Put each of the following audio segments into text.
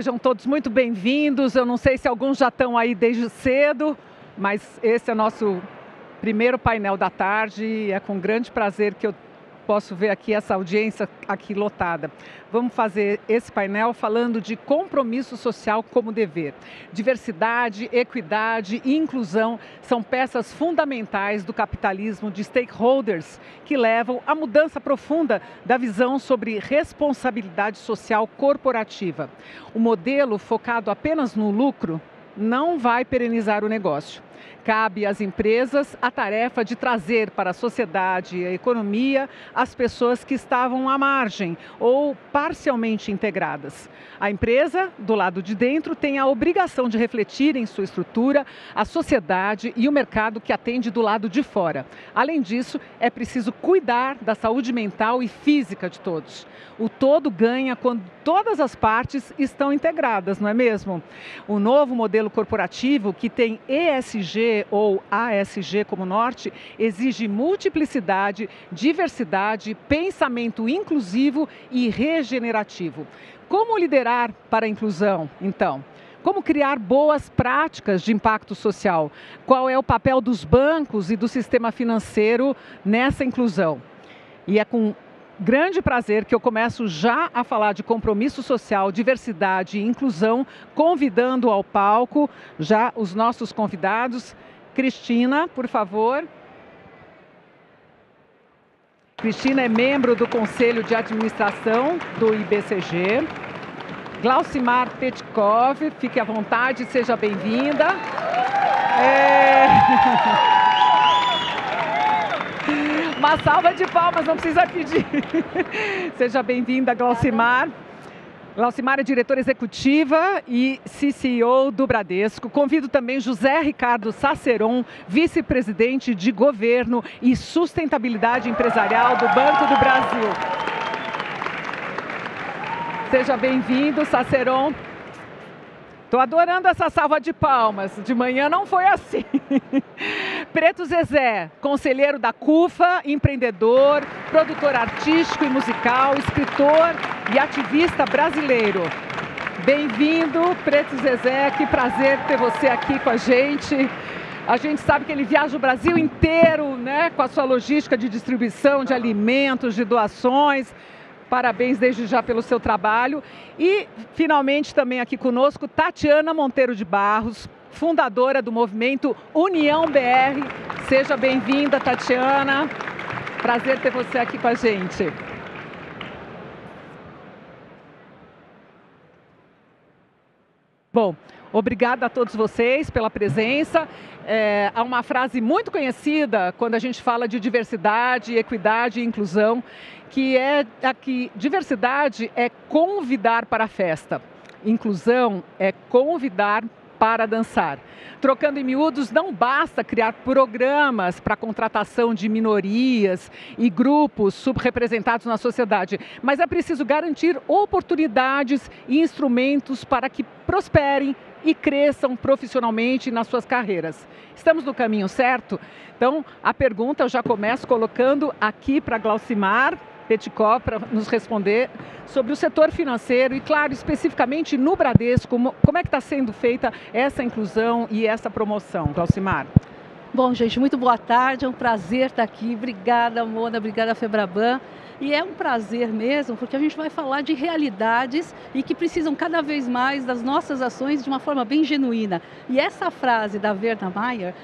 Sejam todos muito bem-vindos. Eu não sei se alguns já estão aí desde cedo, mas esse é o nosso primeiro painel da tarde e é com grande prazer que eu posso ver aqui essa audiência aqui lotada. Vamos fazer esse painel falando de compromisso social como dever. Diversidade, equidade e inclusão são peças fundamentais do capitalismo de stakeholders que levam à mudança profunda da visão sobre responsabilidade social corporativa. O modelo focado apenas no lucro não vai perenizar o negócio. Cabe às empresas a tarefa de trazer para a sociedade e a economia as pessoas que estavam à margem ou parcialmente integradas. A empresa, do lado de dentro, tem a obrigação de refletir em sua estrutura a sociedade e o mercado que atende do lado de fora. Além disso, é preciso cuidar da saúde mental e física de todos. O todo ganha quando todas as partes estão integradas, não é mesmo? O novo modelo corporativo, que tem ESG ou ASG como norte, exige multiplicidade, diversidade, pensamento inclusivo e regenerativo. Como liderar para a inclusão, então? Como criar boas práticas de impacto social? Qual é o papel dos bancos e do sistema financeiro nessa inclusão? E é com grande prazer que eu começo já a falar de compromisso social, diversidade e inclusão, convidando ao palco já os nossos convidados. Cristina, por favor. Cristina é membro do Conselho de Administração do IBCG. Glaucimar Petkov, fique à vontade, seja bem-vinda. Uma salva de palmas, não precisa pedir. Seja bem-vinda, Glaucimar. Glaucimar é diretora executiva e CCO do Bradesco. Convido também José Ricardo Saceron, vice-presidente de Governo e Sustentabilidade Empresarial do Banco do Brasil. Seja bem-vindo, Saceron. Estou adorando essa salva de palmas. De manhã não foi assim. Preto Zezé, conselheiro da CUFA, empreendedor, produtor artístico e musical, escritor e ativista brasileiro. Bem-vindo, Preto Zezé. Que prazer ter você aqui com a gente. A gente sabe que ele viaja o Brasil inteiro, né, com a sua logística de distribuição de alimentos, de doações. Parabéns desde já pelo seu trabalho. E, finalmente, também aqui conosco, Tatiana Monteiro de Barros, fundadora do movimento União BR. Seja bem-vinda, Tatiana. Prazer ter você aqui com a gente. Bom, obrigada a todos vocês pela presença. Há uma frase muito conhecida quando a gente fala de diversidade, equidade e inclusão, que é que diversidade é convidar para a festa, inclusão é convidar para dançar. Trocando em miúdos, não basta criar programas para a contratação de minorias e grupos subrepresentados na sociedade, mas é preciso garantir oportunidades e instrumentos para que prosperem e cresçam profissionalmente nas suas carreiras. Estamos no caminho certo? Então, a pergunta eu já começo colocando aqui para Glaucimar Petkov para nos responder sobre o setor financeiro e, claro, especificamente no Bradesco, como é que está sendo feita essa inclusão e essa promoção, Glaucimar? Bom, gente, muito boa tarde, é um prazer estar aqui. Obrigada, Mona, obrigada, Febraban. E é um prazer mesmo, porque a gente vai falar de realidades e que precisam cada vez mais das nossas ações de uma forma bem genuína. E essa frase da Verna Mayer,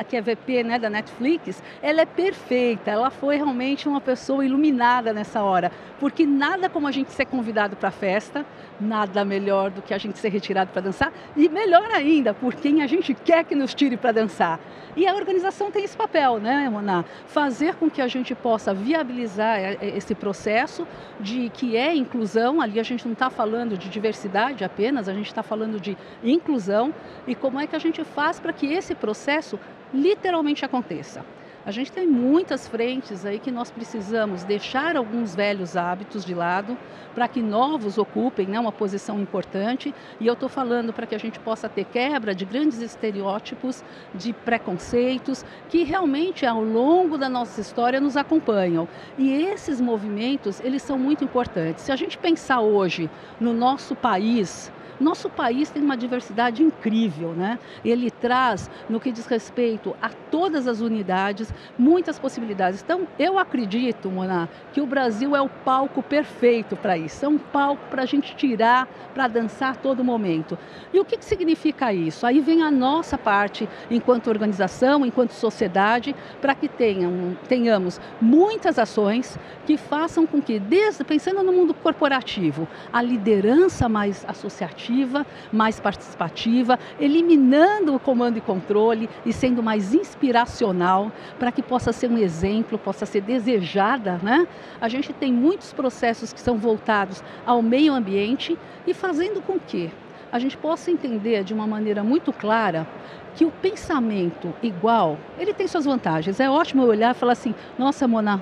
que é VP, né, da Netflix, ela é perfeita, ela foi realmente uma pessoa iluminada nessa hora, porque nada como a gente ser convidado para a festa, nada melhor do que a gente ser retirado para dançar, e melhor ainda, por quem a gente quer que nos tire para dançar. E a organização tem esse papel, né, Mona? Fazer com que a gente possa viabilizar esse processo de que é inclusão. Ali a gente não está falando de diversidade apenas, a gente está falando de inclusão e como é que a gente faz para que esse processo literalmente aconteça. A gente tem muitas frentes aí que nós precisamos deixar alguns velhos hábitos de lado para que novos ocupem, né, uma posição importante. E eu estou falando para que a gente possa ter quebra de grandes estereótipos, de preconceitos, que realmente ao longo da nossa história nos acompanham. E esses movimentos, eles são muito importantes. Se a gente pensar hoje no nosso país, Nosso país tem uma diversidade incrível, né? Ele traz, no que diz respeito a todas as unidades, muitas possibilidades. Então, eu acredito, Mona, que o Brasil é o palco perfeito para isso. É um palco para a gente tirar, para dançar a todo momento. E o que significa isso? Aí vem a nossa parte, enquanto organização, enquanto sociedade, para que tenhamos muitas ações que façam com que, pensando no mundo corporativo, a liderança mais associativa, mais participativa, eliminando o comando e controle e sendo mais inspiracional para que possa ser um exemplo, possa ser desejada, né? A gente tem muitos processos que são voltados ao meio ambiente e fazendo com que a gente possa entender de uma maneira muito clara que o pensamento igual, ele tem suas vantagens. É ótimo eu olhar e falar assim, nossa, Mona,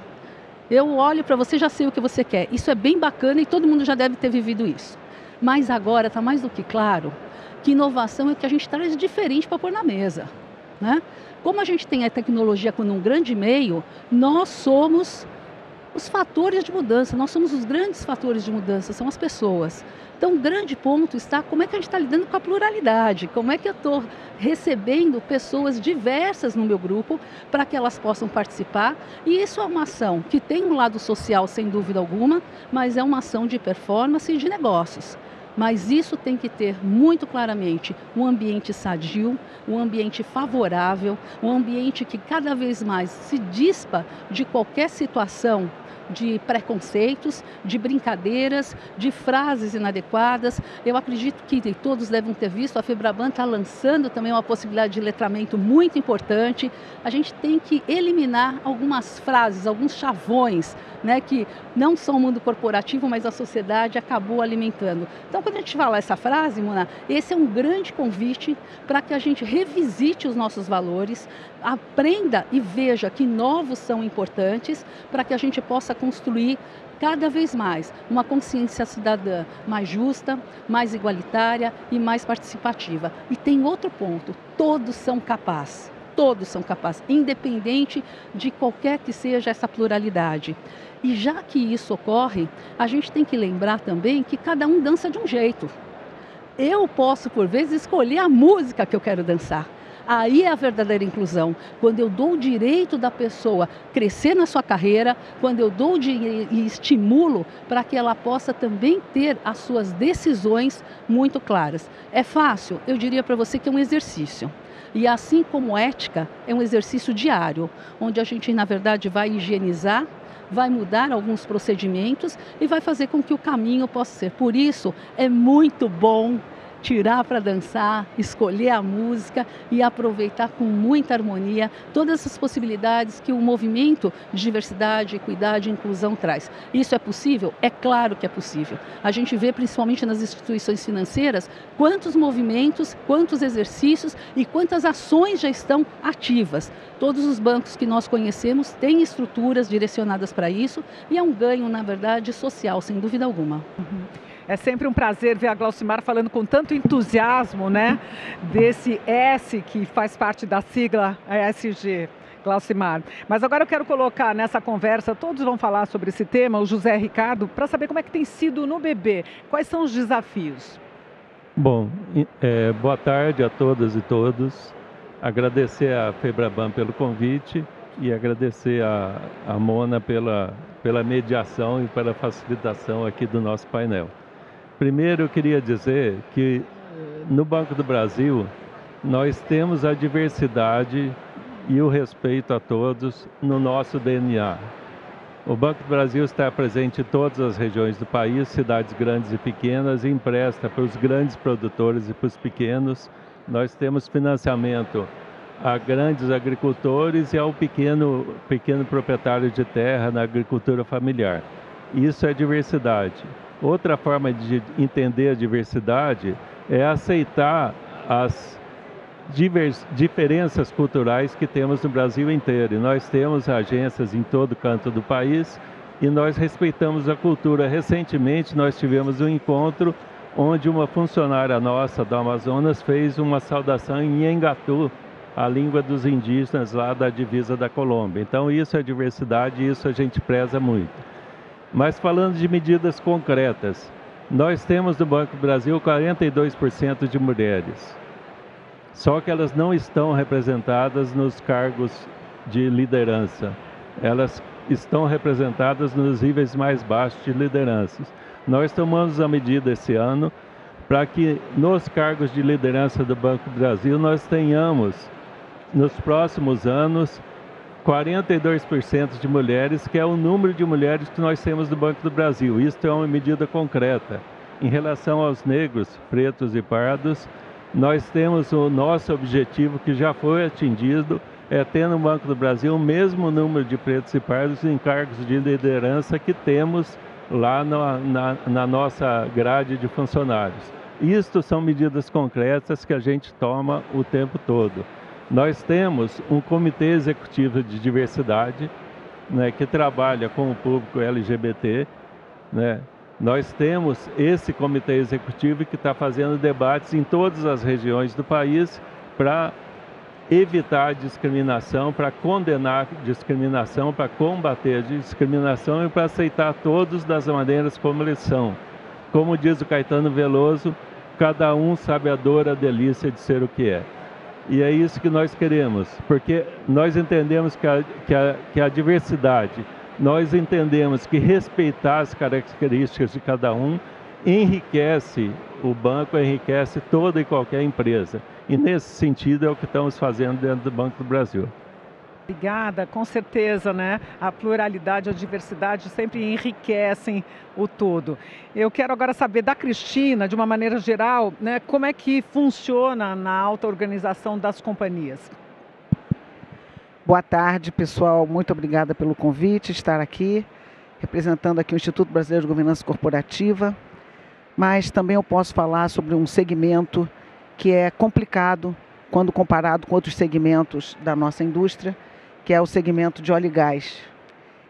eu olho para você, já sei o que você quer. Isso é bem bacana e todo mundo já deve ter vivido isso. Mas agora está mais do que claro que inovação é o que a gente traz diferente para pôr na mesa, né? Como a gente tem a tecnologia como um grande meio, nós somos os fatores de mudança, nós somos os grandes fatores de mudança, são as pessoas. Então, o grande ponto está como é que a gente está lidando com a pluralidade, como é que eu estou recebendo pessoas diversas no meu grupo para que elas possam participar. E isso é uma ação que tem um lado social, sem dúvida alguma, mas é uma ação de performance e de negócios. Mas isso tem que ter muito claramente um ambiente sadio, um ambiente favorável, um ambiente que cada vez mais se dispa de qualquer situação de preconceitos, de brincadeiras, de frases inadequadas. Eu acredito que todos devem ter visto, a Febraban está lançando também uma possibilidade de letramento muito importante. A gente tem que eliminar algumas frases, alguns chavões, né, que não são o mundo corporativo, mas a sociedade acabou alimentando. Então, quando a gente fala essa frase, Mona, esse é um grande convite para que a gente revisite os nossos valores, aprenda e veja que novos são importantes para que a gente possa construir cada vez mais uma consciência cidadã mais justa, mais igualitária e mais participativa. E tem outro ponto, todos são capazes, independente de qualquer que seja essa pluralidade. E já que isso ocorre, a gente tem que lembrar também que cada um dança de um jeito. Eu posso, por vezes, escolher a música que eu quero dançar. Aí é a verdadeira inclusão, quando eu dou o direito da pessoa crescer na sua carreira, quando eu dou e estimulo para que ela possa também ter as suas decisões muito claras. É fácil? Eu diria para você que é um exercício. E assim como ética, é um exercício diário, onde a gente, na verdade, vai higienizar, vai mudar alguns procedimentos e vai fazer com que o caminho possa ser. Por isso, é muito bom tirar para dançar, escolher a música e aproveitar com muita harmonia todas essas possibilidades que o movimento de diversidade, equidade e inclusão traz. Isso é possível? É claro que é possível. A gente vê principalmente nas instituições financeiras quantos movimentos, quantos exercícios e quantas ações já estão ativas. Todos os bancos que nós conhecemos têm estruturas direcionadas para isso e é um ganho, na verdade, social, sem dúvida alguma. É sempre um prazer ver a Glaucimar falando com tanto entusiasmo, né, desse S que faz parte da sigla ESG, Glaucimar. Mas agora eu quero colocar nessa conversa, todos vão falar sobre esse tema, o José Ricardo, para saber como é que tem sido no BB, quais são os desafios? Bom, boa tarde a todas e todos. Agradecer a Febraban pelo convite e agradecer a Mona pela mediação e pela facilitação aqui do nosso painel. Primeiro, eu queria dizer que no Banco do Brasil nós temos a diversidade e o respeito a todos no nosso DNA. O Banco do Brasil está presente em todas as regiões do país, cidades grandes e pequenas, e empresta para os grandes produtores e para os pequenos. Nós temos financiamento a grandes agricultores e ao pequeno proprietário de terra na agricultura familiar. Isso é diversidade. Outra forma de entender a diversidade é aceitar as diferenças culturais que temos no Brasil inteiro. E nós temos agências em todo canto do país e nós respeitamos a cultura. Recentemente nós tivemos um encontro onde uma funcionária nossa do Amazonas fez uma saudação em Nhengatu, a língua dos indígenas lá da divisa da Colômbia. Então isso é diversidade e isso a gente preza muito. Mas falando de medidas concretas, Nós temos no Banco do Brasil 42% de mulheres, só que elas não estão representadas nos cargos de liderança. Elas estão representadas nos níveis mais baixos de lideranças. Nós tomamos a medida esse ano para que nos cargos de liderança do Banco do Brasil nós tenhamos, nos próximos anos, 42% de mulheres, que é o número de mulheres que nós temos no Banco do Brasil. Isso é uma medida concreta. Em relação aos negros, pretos e pardos, nós temos o nosso objetivo, que já foi atingido, é ter no Banco do Brasil o mesmo número de pretos e pardos em cargos de liderança que temos lá na nossa grade de funcionários. Isto são medidas concretas que a gente toma o tempo todo. Nós temos um comitê executivo de diversidade, né, que trabalha com o público LGBT, né? Nós temos esse comitê executivo que está fazendo debates em todas as regiões do país para evitar discriminação, para condenar discriminação, para combater a discriminação e para aceitar todos das maneiras como eles são. Como diz o Caetano Veloso, cada um sabe a dor, a delícia de ser o que é. E é isso que nós queremos, porque nós entendemos que a diversidade, nós entendemos que respeitar as características de cada um enriquece o banco, enriquece toda e qualquer empresa. E nesse sentido é o que estamos fazendo dentro do Banco do Brasil. Obrigada, com certeza, né? A pluralidade, a diversidade sempre enriquecem o todo. Eu quero agora saber da Cristina, de uma maneira geral, né, como é que funciona na alta organização das companhias. Boa tarde, pessoal. Muito obrigada pelo convite, estar aqui, representando aqui o Instituto Brasileiro de Governança Corporativa, mas também eu posso falar sobre um segmento que é complicado quando comparado com outros segmentos da nossa indústria, que é o segmento de óleo e gás.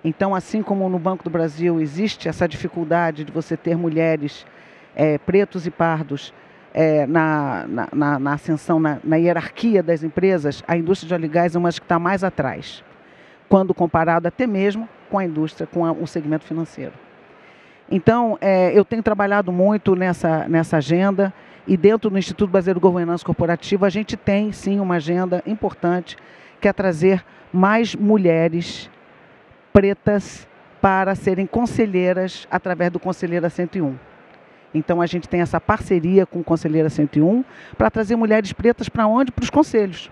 Então, assim como no Banco do Brasil existe essa dificuldade de você ter mulheres, pretos e pardos, na ascensão, na hierarquia das empresas, a indústria de óleo e gás é uma das que está mais atrás, quando comparado até mesmo com a indústria, com o segmento financeiro. Então, eu tenho trabalhado muito nessa agenda, e dentro do Instituto Brasileiro de Governança Corporativa, a gente tem, sim, uma agenda importante, que é trazer mais mulheres pretas para serem conselheiras através do Conselheira 101. Então, a gente tem essa parceria com o Conselheira 101 para trazer mulheres pretas para onde? Para os conselhos.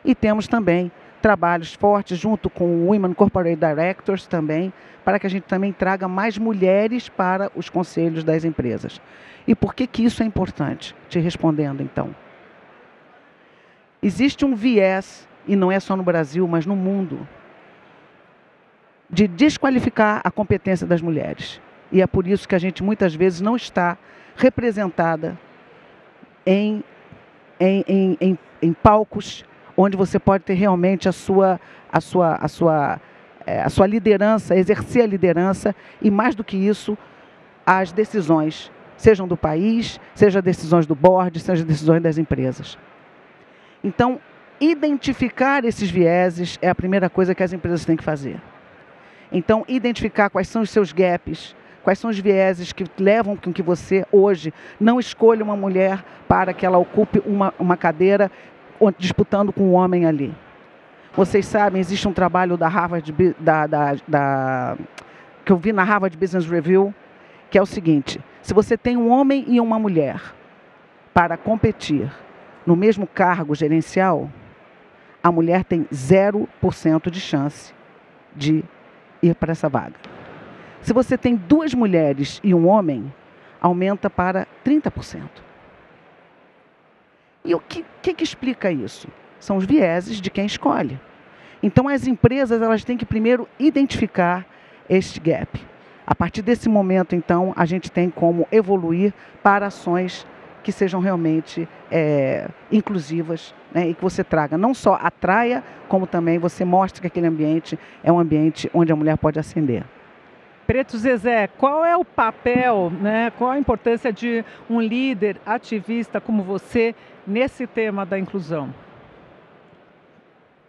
E temos também trabalhos fortes junto com o Women Corporate Directors também, para que a gente também traga mais mulheres para os conselhos das empresas. E por que isso é importante? Te respondendo, então. Existe um viés, e não é só no Brasil, mas no mundo, de desqualificar a competência das mulheres. E é por isso que a gente muitas vezes não está representada em palcos onde você pode ter realmente a sua liderança, exercer a liderança e, mais do que isso, as decisões, sejam do país, sejam decisões do board, sejam decisões das empresas. Então, identificar esses vieses é a primeira coisa que as empresas têm que fazer. Então, identificar quais são os seus gaps, quais são os vieses que levam com que você, hoje, não escolha uma mulher para que ela ocupe uma cadeira disputando com um homem ali. Vocês sabem, existe um trabalho da Harvard, que eu vi na Harvard Business Review, que é o seguinte: se você tem um homem e uma mulher para competir no mesmo cargo gerencial, a mulher tem 0% de chance de ir para essa vaga. Se você tem 2 mulheres e um homem, aumenta para 30%. E o que explica isso? São os vieses de quem escolhe. Então, as empresas elas têm que primeiro identificar este gap. A partir desse momento, então, a gente tem como evoluir para ações que sejam realmente inclusivas, né, e que você traga, não só atraia, como também você mostre que aquele ambiente é um ambiente onde a mulher pode ascender. Preto Zezé, qual é o papel, né, qual a importância de um líder ativista como você nesse tema da inclusão?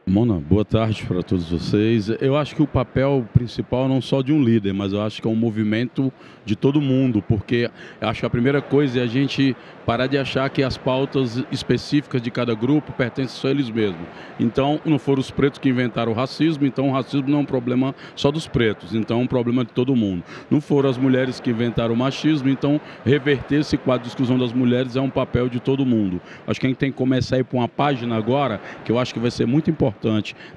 Mona, boa tarde para todos vocês. Eu acho que o papel principal não só de um líder, mas eu acho que é um movimento de todo mundo, porque eu acho que a primeira coisa é a gente parar de achar que as pautas específicas de cada grupo pertencem só a eles mesmos. Então, não foram os pretos que inventaram o racismo, então o racismo não é um problema só dos pretos, então é um problema de todo mundo. Não foram as mulheres que inventaram o machismo, então reverter esse quadro de exclusão das mulheres é um papel de todo mundo. Acho que a gente tem que começar a ir para uma página agora, que eu acho que vai ser muito importante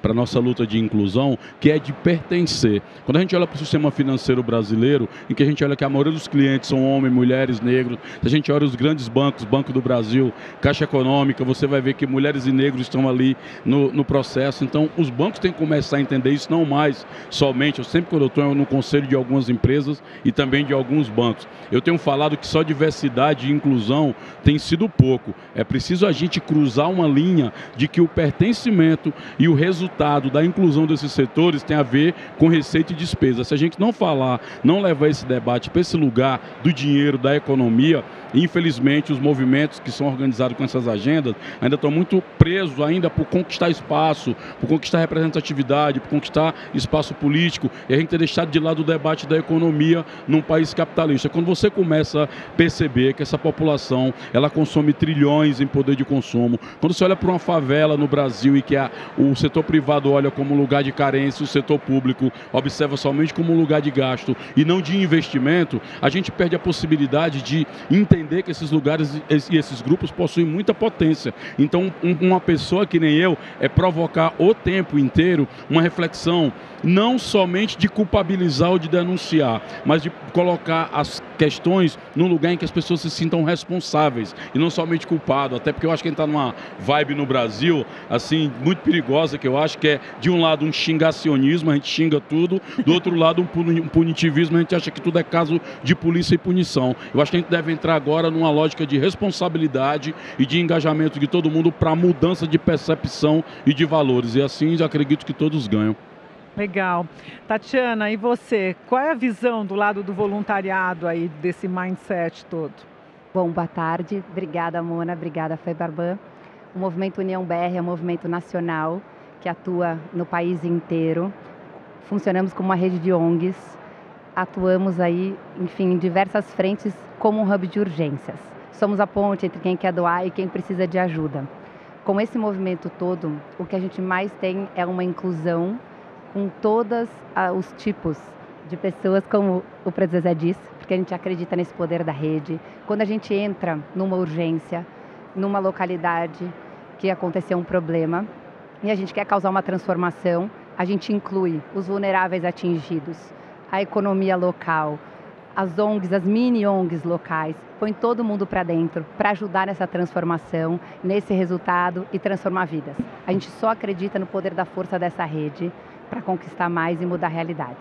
para a nossa luta de inclusão, que é de pertencer. Quando a gente olha para o sistema financeiro brasileiro, em que a gente olha que a maioria dos clientes são homens, mulheres, negros, se a gente olha os grandes bancos, Banco do Brasil, Caixa Econômica, você vai ver que mulheres e negros estão ali no processo. Então, os bancos têm que começar a entender isso, não mais somente, eu sempre quando eu estou no conselho de algumas empresas e também de alguns bancos, eu tenho falado que só diversidade e inclusão tem sido pouco. É preciso a gente cruzar uma linha de que o pertencimento e o resultado da inclusão desses setores tem a ver com receita e despesa. Se a gente não falar, não levar esse debate para esse lugar do dinheiro, da economia, infelizmente os movimentos que são organizados com essas agendas ainda estão muito presos ainda por conquistar espaço, por conquistar representatividade, por conquistar espaço político, e a gente tem deixado de lado o debate da economia num país capitalista. Quando você começa a perceber que essa população, ela consome trilhões em poder de consumo, quando você olha para uma favela no Brasil e que o setor privado olha como lugar de carência, o setor público observa somente como lugar de gasto e não de investimento, a gente perde a possibilidade de entender que esses lugares e esses grupos possuem muita potência. Então, uma pessoa que nem eu é provocar o tempo inteiro uma reflexão, não somente de culpabilizar ou de denunciar, mas de colocar as questões num lugar em que as pessoas se sintam responsáveis e não somente culpadas. Até porque eu acho que a gente está numa vibe no Brasil, assim, muito perigosa, que eu acho que é, de um lado, um xingacionismo, a gente xinga tudo, do outro lado, um punitivismo, a gente acha que tudo é caso de polícia e punição. Eu acho que a gente deve entrar agora numa lógica de responsabilidade e de engajamento de todo mundo para a mudança de percepção e de valores. E assim, eu acredito que todos ganham. Legal. Tatiana, e você? Qual é a visão do lado do voluntariado aí, desse mindset todo? Bom, boa tarde. Obrigada, Mona. Obrigada, Febraban. O Movimento União BR é um movimento nacional que atua no país inteiro. Funcionamos como uma rede de ONGs. Atuamos aí, enfim, em diversas frentes como um hub de urgências. Somos a ponte entre quem quer doar e quem precisa de ajuda. Com esse movimento todo, o que a gente mais tem é uma inclusão com todos os tipos de pessoas, como o Preto Zezé disse, porque a gente acredita nesse poder da rede. Quando a gente entra numa urgência, numa localidade que aconteceu um problema e a gente quer causar uma transformação, a gente inclui os vulneráveis atingidos, a economia local, as ONGs, as mini ONGs locais, põe todo mundo para dentro para ajudar nessa transformação, nesse resultado e transformar vidas. A gente só acredita no poder da força dessa rede para conquistar mais e mudar realidades.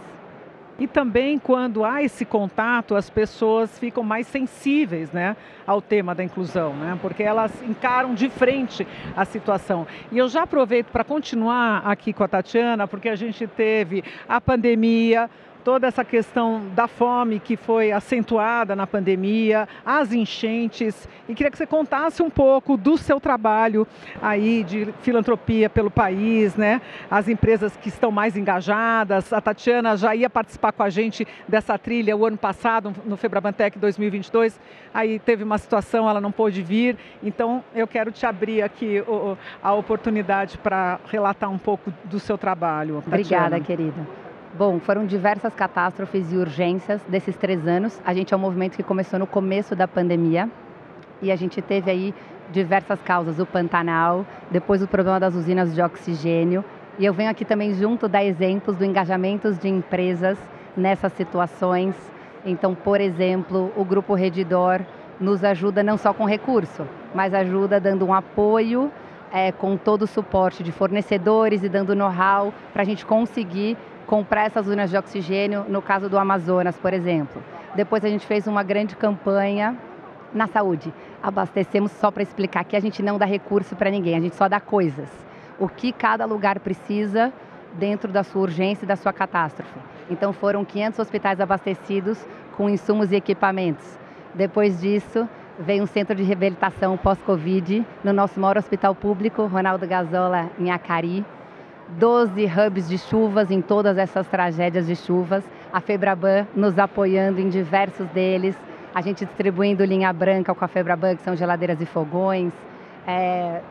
E também, quando há esse contato, as pessoas ficam mais sensíveis, né, ao tema da inclusão, né, porque elas encaram de frente a situação. E eu já aproveito para continuar aqui com a Tatiana, porque a gente teve a pandemia, toda essa questão da fome que foi acentuada na pandemia, as enchentes, e queria que você contasse um pouco do seu trabalho aí de filantropia pelo país, né? As empresas que estão mais engajadas. A Tatiana já ia participar com a gente dessa trilha o ano passado, no Febrabantec 2022, aí teve uma situação, ela não pôde vir, então eu quero te abrir aqui a oportunidade para relatar um pouco do seu trabalho, Tatiana. Obrigada, querida. Bom, foram diversas catástrofes e urgências desses 3 anos. A gente é um movimento que começou no começo da pandemia e a gente teve aí diversas causas, o Pantanal, depois o problema das usinas de oxigênio. E eu venho aqui também junto dar exemplos do engajamento de empresas nessas situações. Então, por exemplo, o Grupo Redditor nos ajuda não só com recurso, mas ajuda dando um apoio com todo o suporte de fornecedores e dando know-how para a gente conseguir comprar essas usinas de oxigênio, no caso do Amazonas, por exemplo. Depois a gente fez uma grande campanha na saúde. Abastecemos, só para explicar, que a gente não dá recurso para ninguém, a gente só dá coisas. O que cada lugar precisa dentro da sua urgência e da sua catástrofe. Então foram 500 hospitais abastecidos com insumos e equipamentos. Depois disso, veio um centro de reabilitação pós-Covid no nosso maior hospital público, Ronaldo Gazola, em Acari. 12 hubs de chuvas em todas essas tragédias de chuvas, a Febraban nos apoiando em diversos deles, a gente distribuindo linha branca com a Febraban, que são geladeiras e fogões,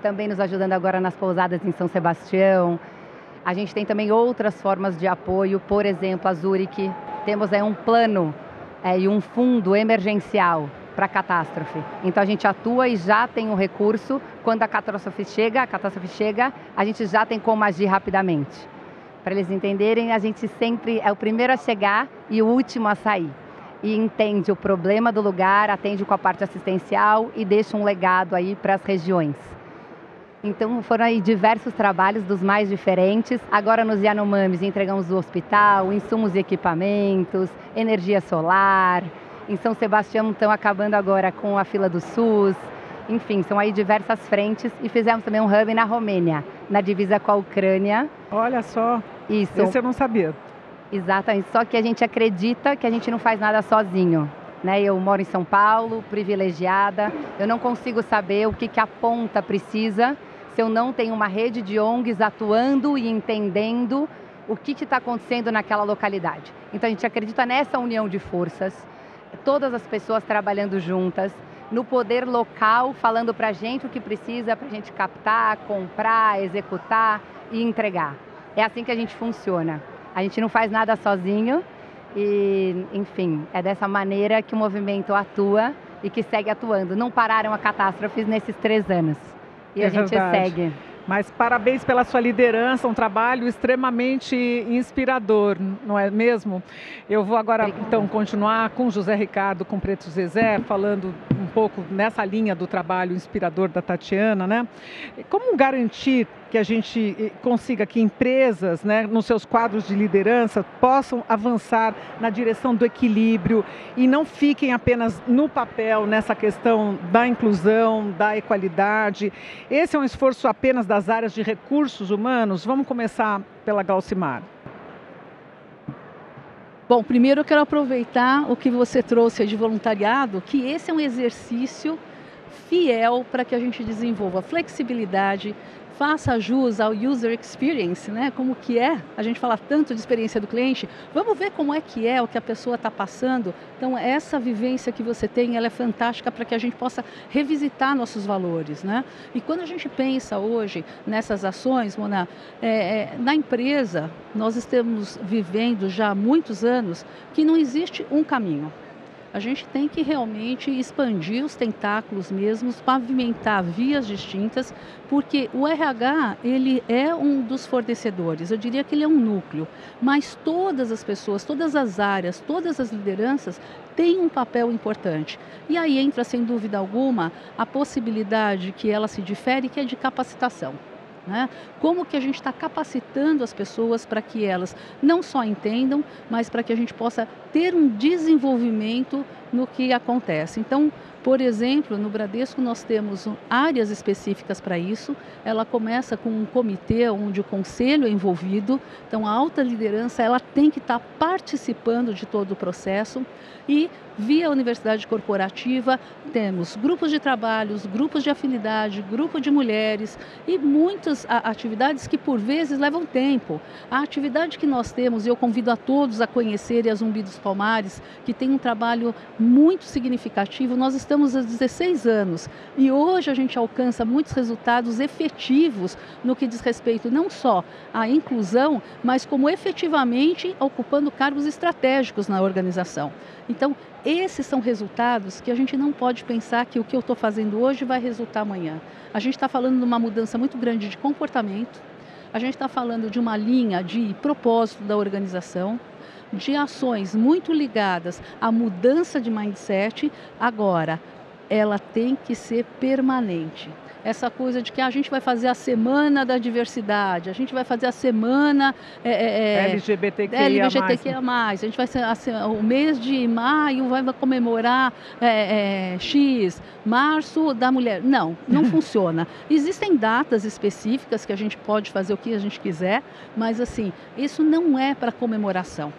também nos ajudando agora nas pousadas em São Sebastião. A gente tem também outras formas de apoio, por exemplo, a Zurich, temos um plano e um fundo emergencial para catástrofe. Então a gente atua e já tem um recurso. Quando a catástrofe chega, a gente já tem como agir rapidamente. Para eles entenderem, a gente sempre é o primeiro a chegar e o último a sair. E entende o problema do lugar, atende com a parte assistencial e deixa um legado aí para as regiões. Então foram aí diversos trabalhos dos mais diferentes. Agora nos Yanomamis entregamos o hospital, insumos e equipamentos, energia solar. Em São Sebastião estão acabando agora com a fila do SUS. Enfim, são aí diversas frentes e fizemos também um hub na Romênia, na divisa com a Ucrânia. Olha só, Isso. Esse eu não sabia. Exatamente, só que a gente acredita que a gente não faz nada sozinho. Né? Eu moro em São Paulo, privilegiada, eu não consigo saber o que a ponta precisa se eu não tenho uma rede de ONGs atuando e entendendo o que está acontecendo naquela localidade. Então a gente acredita nessa união de forças, todas as pessoas trabalhando juntas, no poder local, falando para a gente o que precisa para a gente captar, comprar, executar e entregar. É assim que a gente funciona. A gente não faz nada sozinho e, enfim, é dessa maneira que o movimento atua e que segue atuando. Não pararam a catástrofes nesses 3 anos. E a gente segue. Mas parabéns pela sua liderança, um trabalho extremamente inspirador, não é mesmo? Eu vou agora, então, continuar com José Ricardo, com Preto Zezé, falando um pouco nessa linha do trabalho inspirador da Tatiana, né? Como garantir que a gente consiga que empresas, né, nos seus quadros de liderança, possam avançar na direção do equilíbrio e não fiquem apenas no papel nessa questão da inclusão, da equalidade? Esse é um esforço apenas das áreas de recursos humanos? Vamos começar pela Glaucimar. Bom, primeiro eu quero aproveitar o que você trouxe de voluntariado, que esse é um exercício fiel para que a gente desenvolva flexibilidade, faça jus ao user experience, né? Como que é, a gente fala tanto de experiência do cliente, vamos ver como é o que a pessoa está passando. Então essa vivência que você tem, ela é fantástica para que a gente possa revisitar nossos valores, né? E quando a gente pensa hoje nessas ações, Mona, na empresa, nós estamos vivendo já há muitos anos que não existe um caminho. A gente tem que realmente expandir os tentáculos mesmos, pavimentar vias distintas, porque o RH, ele é um dos fornecedores, eu diria que ele é um núcleo, mas todas as pessoas, todas as áreas, todas as lideranças têm um papel importante. E aí entra, sem dúvida alguma, a possibilidade que ela se difere, que é de capacitação. Né? Como que a gente está capacitando as pessoas para que elas não só entendam, mas para que a gente possa ter um desenvolvimento no que acontece. Então, por exemplo, no Bradesco nós temos áreas específicas para isso. Ela começa com um comitê onde o conselho é envolvido. Então, a alta liderança ela tem que estar participando de todo o processo. E via Universidade Corporativa temos grupos de trabalhos, grupos de afinidade, grupo de mulheres e muitas atividades que por vezes levam tempo. A atividade que nós temos, e eu convido a todos a conhecerem a Zumbi dos Palmares, que tem um trabalho muito significativo. Nós estamos há 16 anos e hoje a gente alcança muitos resultados efetivos no que diz respeito não só à inclusão, mas como efetivamente ocupando cargos estratégicos na organização. Então, esses são resultados que a gente não pode pensar que o que eu estou fazendo hoje vai resultar amanhã. A gente está falando de uma mudança muito grande de comportamento, a gente está falando de uma linha de propósito da organização, de ações muito ligadas à mudança de mindset. Agora, ela tem que ser permanente. Essa coisa de que a gente vai fazer a semana da diversidade, a gente vai fazer a semana LGBTQIA+. A gente vai ser o mês de maio vai comemorar X, março da mulher. Não funciona. Existem datas específicas que a gente pode fazer o que a gente quiser, mas assim, isso não é para comemoração.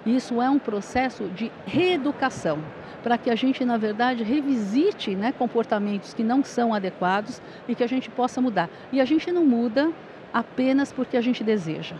Isso é um processo de reeducação, para que a gente, na verdade, revisite, né, comportamentos que não são adequados e que a gente possa mudar. E a gente não muda apenas porque a gente deseja.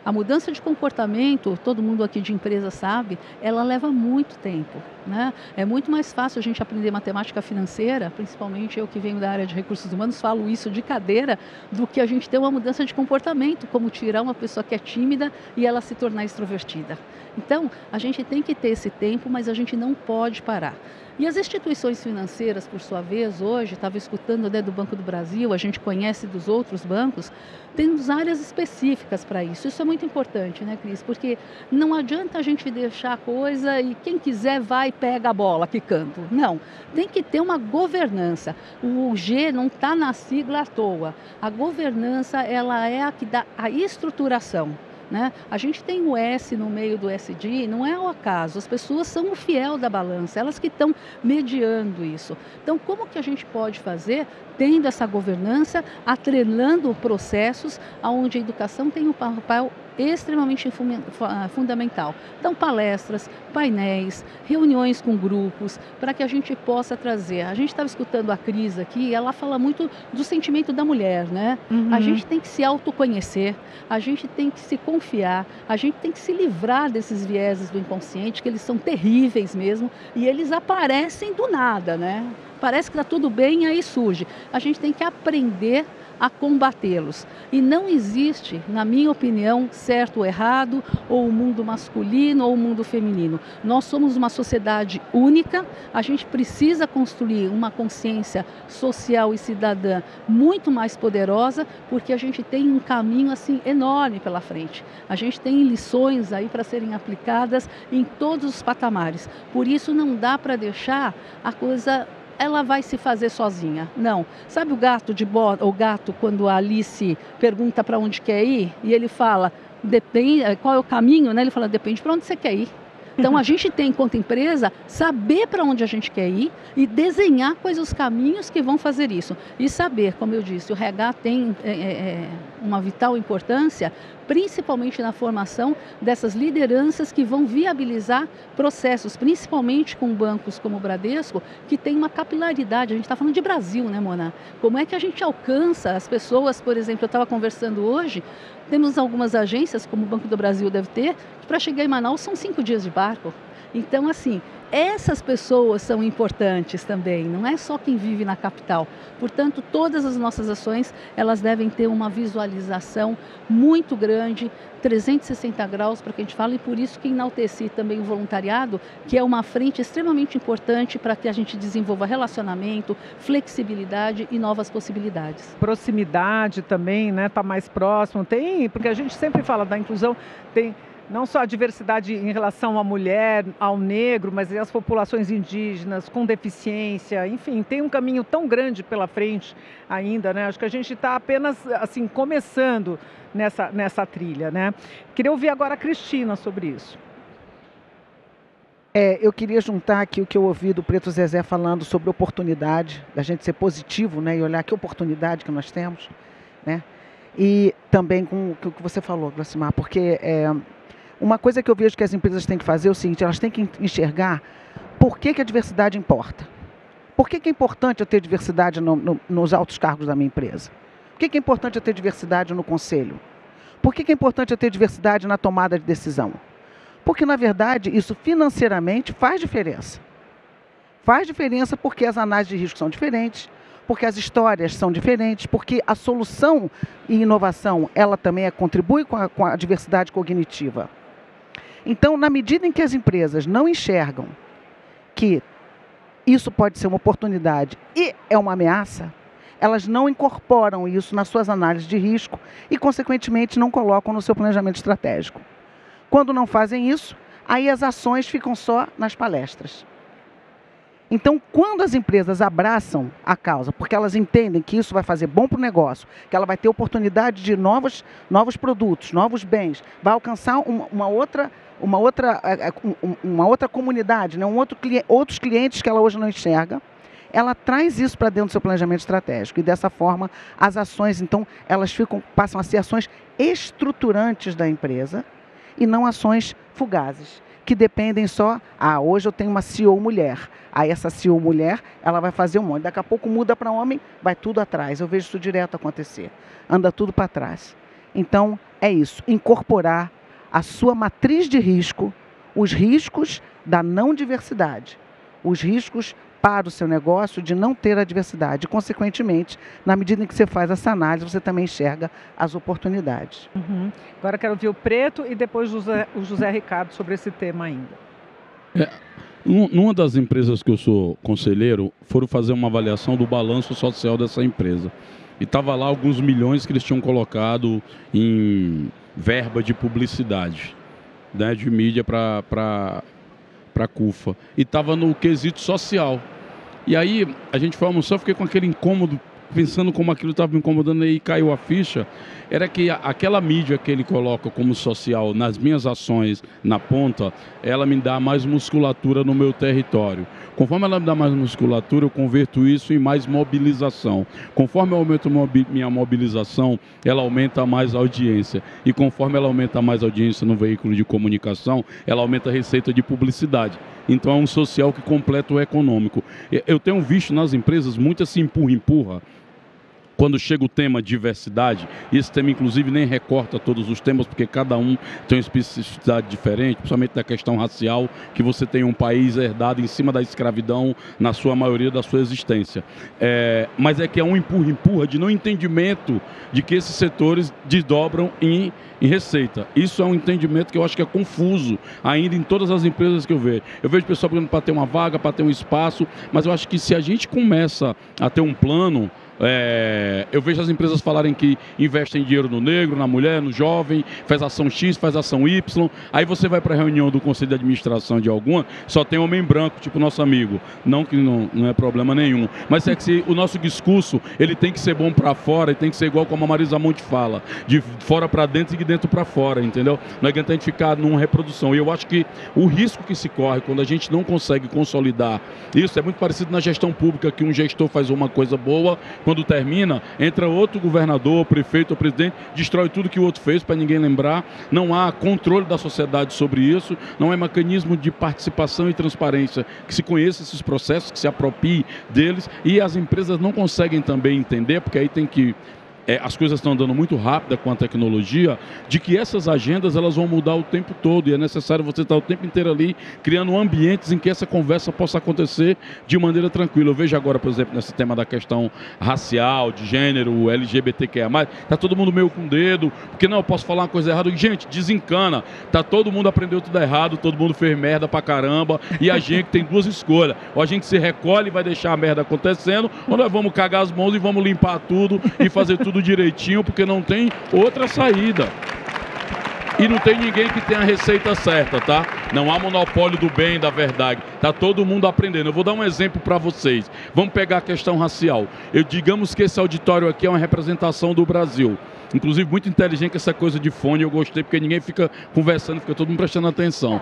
A mudança de comportamento, todo mundo aqui de empresa sabe, ela leva muito tempo, né? É muito mais fácil a gente aprender matemática financeira, principalmente eu que venho da área de recursos humanos, falo isso de cadeira, do que a gente ter uma mudança de comportamento, como tirar uma pessoa que é tímida e ela se tornar extrovertida. Então, a gente tem que ter esse tempo, mas a gente não pode parar. E as instituições financeiras, por sua vez, hoje, estava escutando, né, do Banco do Brasil, a gente conhece dos outros bancos, temos áreas específicas para isso. Isso é muito importante, né, Cris? Porque não adianta a gente deixar a coisa e quem quiser vai e pega a bola quicando. Não, tem que ter uma governança. O G não está na sigla à toa. A governança, ela é a que dá a estruturação. Né? A gente tem o S no meio do SD, não é ao acaso, as pessoas são o fiel da balança, elas que estão mediando isso. Então, como que a gente pode fazer, tendo essa governança, atrelando processos onde a educação tem um papel extremamente fundamental. Então, palestras, painéis, reuniões com grupos, para que a gente possa trazer. A gente estava escutando a Cris aqui, ela fala muito do sentimento da mulher, né? A gente tem que se autoconhecer, a gente tem que se confiar, a gente tem que se livrar desses vieses do inconsciente, que eles são terríveis mesmo, e eles aparecem do nada, né? Parece que está tudo bem e aí surge. A gente tem que aprender a combatê-los. E não existe, na minha opinião, certo ou errado, ou o mundo masculino ou o mundo feminino. Nós somos uma sociedade única, a gente precisa construir uma consciência social e cidadã muito mais poderosa, porque a gente tem um caminho assim enorme pela frente. A gente tem lições aí para serem aplicadas em todos os patamares. Por isso não dá para deixar a coisa ela vai se fazer sozinha. Não. Sabe o gato de bota, o gato quando a Alice pergunta para onde quer ir e ele fala, depende, qual é o caminho, né? Ele fala, depende para onde você quer ir. Então a gente tem, enquanto empresa, saber para onde a gente quer ir e desenhar quais os caminhos que vão fazer isso. E saber, como eu disse, o RH tem uma vital importância, principalmente na formação dessas lideranças que vão viabilizar processos, principalmente com bancos como o Bradesco, que tem uma capilaridade. A gente está falando de Brasil, né, Mona? Como é que a gente alcança as pessoas, por exemplo, eu estava conversando hoje, temos algumas agências, como o Banco do Brasil deve ter, que para chegar em Manaus são 5 dias de barco. Então, assim, essas pessoas são importantes também, não é só quem vive na capital. Portanto, todas as nossas ações, elas devem ter uma visualização muito grande, 360 graus para que a gente fale, e por isso que enalteci também o voluntariado, que é uma frente extremamente importante para que a gente desenvolva relacionamento, flexibilidade e novas possibilidades. Proximidade também, né? Tá mais próximo, tem, porque a gente sempre fala da inclusão, tem não só a diversidade em relação à mulher, ao negro, mas as populações indígenas com deficiência, enfim, tem um caminho tão grande pela frente ainda, né? Acho que a gente está apenas, assim, começando nessa trilha, né? Queria ouvir agora a Cristina sobre isso. Eu queria juntar aqui o que eu ouvi do Preto Zezé falando sobre oportunidade, da gente ser positivo, né? E olhar que oportunidade que nós temos, né? E também com o que você falou, Glacimar, porque uma coisa que eu vejo que as empresas têm que fazer é o seguinte, elas têm que enxergar por que a diversidade importa. Por que é importante eu ter diversidade nos altos cargos da minha empresa? Por que é importante eu ter diversidade no conselho? Por que é importante eu ter diversidade na tomada de decisão? Porque, na verdade, isso financeiramente faz diferença. Faz diferença porque as análises de risco são diferentes, porque as histórias são diferentes, porque a solução e inovação, ela também contribui com a diversidade cognitiva. Então, na medida em que as empresas não enxergam que isso pode ser uma oportunidade e é uma ameaça, elas não incorporam isso nas suas análises de risco e, consequentemente, não colocam no seu planejamento estratégico. Quando não fazem isso, aí as ações ficam só nas palestras. Então, quando as empresas abraçam a causa, porque elas entendem que isso vai fazer bom para o negócio, que ela vai ter oportunidade de novos produtos, novos bens, vai alcançar uma outra comunidade, né? Outros clientes que ela hoje não enxerga, ela traz isso para dentro do seu planejamento estratégico. E dessa forma, as ações, então, elas passam a ser ações estruturantes da empresa e não ações fugazes, que dependem só, hoje eu tenho uma CEO mulher. Aí essa CEO mulher, ela vai fazer um monte. Daqui a pouco muda para homem, vai tudo atrás. Eu vejo isso direto acontecer. Anda tudo para trás. Então, é isso. Incorporar a sua matriz de risco, os riscos da não diversidade, os riscos para o seu negócio de não ter a diversidade. Consequentemente, na medida em que você faz essa análise, você também enxerga as oportunidades. Agora quero ouvir o Preto e depois o José Ricardo sobre esse tema ainda. Numa das empresas que eu sou conselheiro, foram fazer uma avaliação do balanço social dessa empresa. E estava lá alguns milhões que eles tinham colocado em verba de publicidade, né, de mídia para a CUFA. E estava no quesito social. E aí a gente foi almoçar, eu fiquei com aquele incômodo, pensando como aquilo estava me incomodando, e caiu a ficha. Era que aquela mídia que ele coloca como social nas minhas ações na ponta, ela me dá mais musculatura no meu território. Conforme ela me dá mais musculatura, eu converto isso em mais mobilização. Conforme eu aumento minha mobilização, ela aumenta mais a audiência. E conforme ela aumenta mais a audiência no veículo de comunicação, ela aumenta a receita de publicidade. Então é um social que completa o econômico. Eu tenho visto nas empresas muito esse empurra-empurra. Quando chega o tema diversidade, e esse tema inclusive nem recorta todos os temas, porque cada um tem uma especificidade diferente, principalmente da questão racial, que você tem um país herdado em cima da escravidão na sua maioria da sua existência. Mas é que é um empurra-empurra de não entendimento de que esses setores desdobram em receita. Isso é um entendimento que eu acho que é confuso ainda em todas as empresas que eu vejo. Eu vejo pessoal pedindo para ter uma vaga, para ter um espaço, mas eu acho que se a gente começa a ter um plano, eu vejo as empresas falarem que investem dinheiro no negro, na mulher, no jovem, faz ação X, faz ação Y. Aí você vai para a reunião do conselho de administração de alguma, só tem homem branco, tipo nosso amigo. Não que não é problema nenhum. Mas é que o nosso discurso, ele tem que ser bom para fora e tem que ser igual como a Marisa Monte fala, de fora para dentro e de dentro para fora, entendeu? Não adianta a gente ficar numa reprodução. E eu acho que o risco que se corre quando a gente não consegue consolidar isso é muito parecido na gestão pública, que um gestor faz uma coisa boa, quando termina, entra outro governador, prefeito ou presidente, destrói tudo que o outro fez para ninguém lembrar. Não há controle da sociedade sobre isso, não é mecanismo de participação e transparência que se conheça esses processos, que se aproprie deles, e as empresas não conseguem também entender, porque aí tem que as coisas estão andando muito rápida com a tecnologia, de que essas agendas elas vão mudar o tempo todo e é necessário você estar o tempo inteiro ali criando ambientes em que essa conversa possa acontecer de maneira tranquila. Eu vejo agora, por exemplo, nesse tema da questão racial, de gênero, LGBTQIA+, tá todo mundo meio com o dedo, porque não, eu posso falar uma coisa errada. Gente, desencana, tá todo mundo aprendeu tudo errado, todo mundo fez merda pra caramba, e a gente tem duas escolhas: ou a gente se recolhe e vai deixar a merda acontecendo, ou nós vamos cagar as mãos e vamos limpar tudo e fazer tudo direitinho, porque não tem outra saída. E não tem ninguém que tenha a receita certa, tá? Não há monopólio do bem e da verdade. Tá todo mundo aprendendo. Eu vou dar um exemplo para vocês. Vamos pegar a questão racial. Digamos que esse auditório aqui é uma representação do Brasil. Inclusive, muito inteligente essa coisa de fone, eu gostei, porque ninguém fica conversando, fica todo mundo prestando atenção.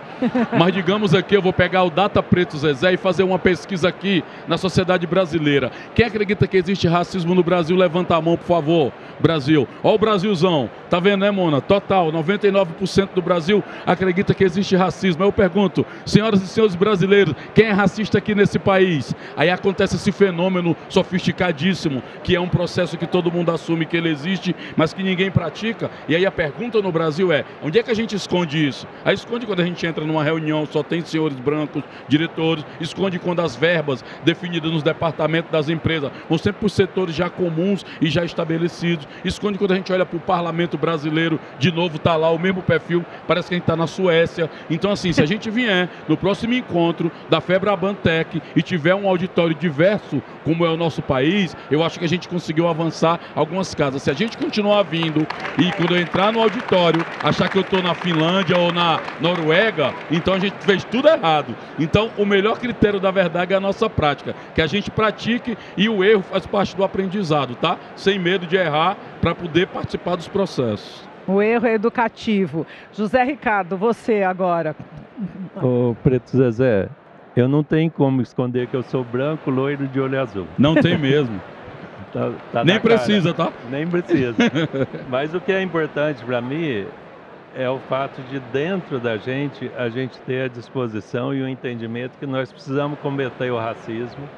Mas digamos aqui, eu vou pegar o Data Preto Zezé e fazer uma pesquisa aqui na sociedade brasileira. Quem acredita que existe racismo no Brasil, levanta a mão, por favor. Brasil. Ó o Brasilzão. Tá vendo, né, Mona? Total, 99% do Brasil acredita que existe racismo. Aí eu pergunto, senhoras e senhores brasileiros, quem é racista aqui nesse país? Aí acontece esse fenômeno sofisticadíssimo, que é um processo que todo mundo assume que ele existe, mas que ninguém pratica. E aí a pergunta no Brasil é, onde é que a gente esconde isso? Aí esconde quando a gente entra numa reunião, só tem senhores brancos, diretores, esconde quando as verbas definidas nos departamentos das empresas vão sempre por setores já comuns e já estabelecidos, esconde quando a gente olha para o parlamento brasileiro, de novo está lá o mesmo perfil, parece que a gente está na Suécia. Então assim, se a gente vier no próximo encontro da FEBRABAN Tech e tiver um auditório diverso, como é o nosso país, eu acho que a gente conseguiu avançar algumas casas. Se a gente continuar vindo e quando eu entrar no auditório achar que eu estou na Finlândia ou na Noruega, então a gente fez tudo errado. Então o melhor critério da verdade é a nossa prática, que a gente pratique, e o erro faz parte do aprendizado, tá? Sem medo de errar, para poder participar dos processos. O erro é educativo. José Ricardo, você agora. Ô, Preto Zezé, eu não tenho como esconder que eu sou branco, loiro de olho azul. Não tem mesmo. Tá nem precisa, tá? Nem precisa. Mas o que é importante para mim é o fato de dentro da gente, a gente ter a disposição e o entendimento que nós precisamos combater o racismo,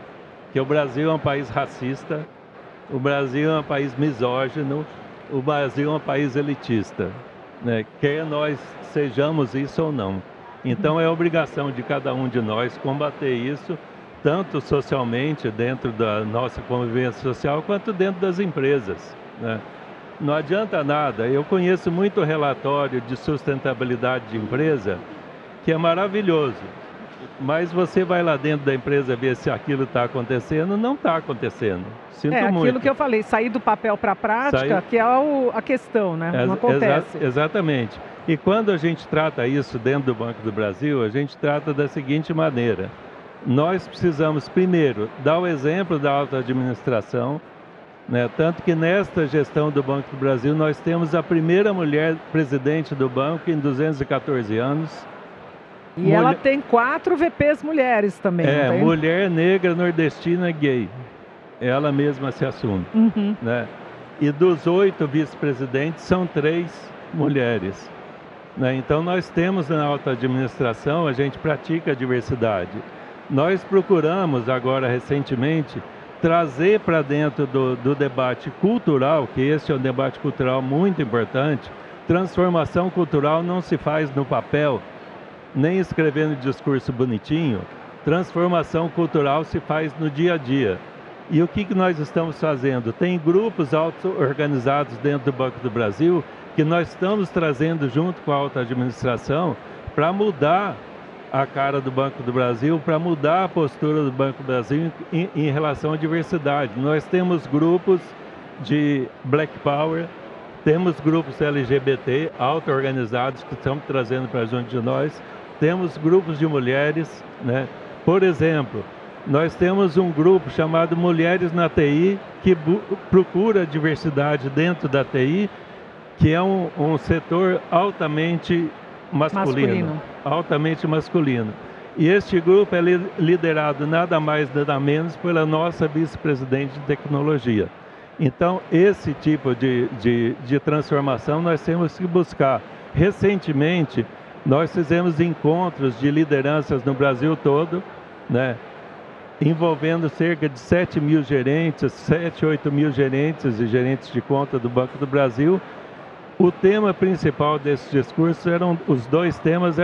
que o Brasil é um país racista, o Brasil é um país misógino, o Brasil é um país elitista, né? Quer nós sejamos isso ou não. Então é obrigação de cada um de nós combater isso, tanto socialmente, dentro da nossa convivência social, quanto dentro das empresas, né? Não adianta nada, eu conheço muito relatório de sustentabilidade de empresa, que é maravilhoso, mas você vai lá dentro da empresa ver se aquilo está acontecendo, não está acontecendo. Sinto muito. Aquilo que eu falei, sair do papel para a prática, que é a questão, né? Não acontece. Exatamente. E quando a gente trata isso dentro do Banco do Brasil, a gente trata da seguinte maneira. Nós precisamos, primeiro, dar o exemplo da alta administração, né? Tanto que nesta gestão do Banco do Brasil, nós temos a primeira mulher presidente do banco em 214 anos. E ela tem 4 VPs mulheres também. Mulher negra, nordestina, gay. Ela mesma se assume. Né? E dos 8 vice-presidentes, são 3 mulheres. Né? Então nós temos na alta administração, a gente pratica a diversidade. Nós procuramos agora recentemente trazer para dentro do debate cultural, que esse é um debate cultural muito importante. Transformação cultural não se faz no papel, nem escrevendo discurso bonitinho. Transformação cultural se faz no dia a dia. E o que nós estamos fazendo? Tem grupos auto-organizados dentro do Banco do Brasil que nós estamos trazendo junto com a alta administração para mudar a cara do Banco do Brasil, para mudar a postura do Banco do Brasil em relação à diversidade. Nós temos grupos de Black Power, temos grupos LGBT auto-organizados que estamos trazendo para junto de nós, temos grupos de mulheres, né? Por exemplo, nós temos um grupo chamado Mulheres na TI, que procura diversidade dentro da TI, que é um setor altamente masculino. Altamente masculino. E este grupo é liderado nada mais, nada menos pela nossa vice-presidente de tecnologia. Então, esse tipo de transformação nós temos que buscar. Recentemente, nós fizemos encontros de lideranças no Brasil todo, né, envolvendo cerca de 7 mil gerentes, 7, 8 mil gerentes e gerentes de conta do Banco do Brasil. O tema principal desses discursos os 2 temas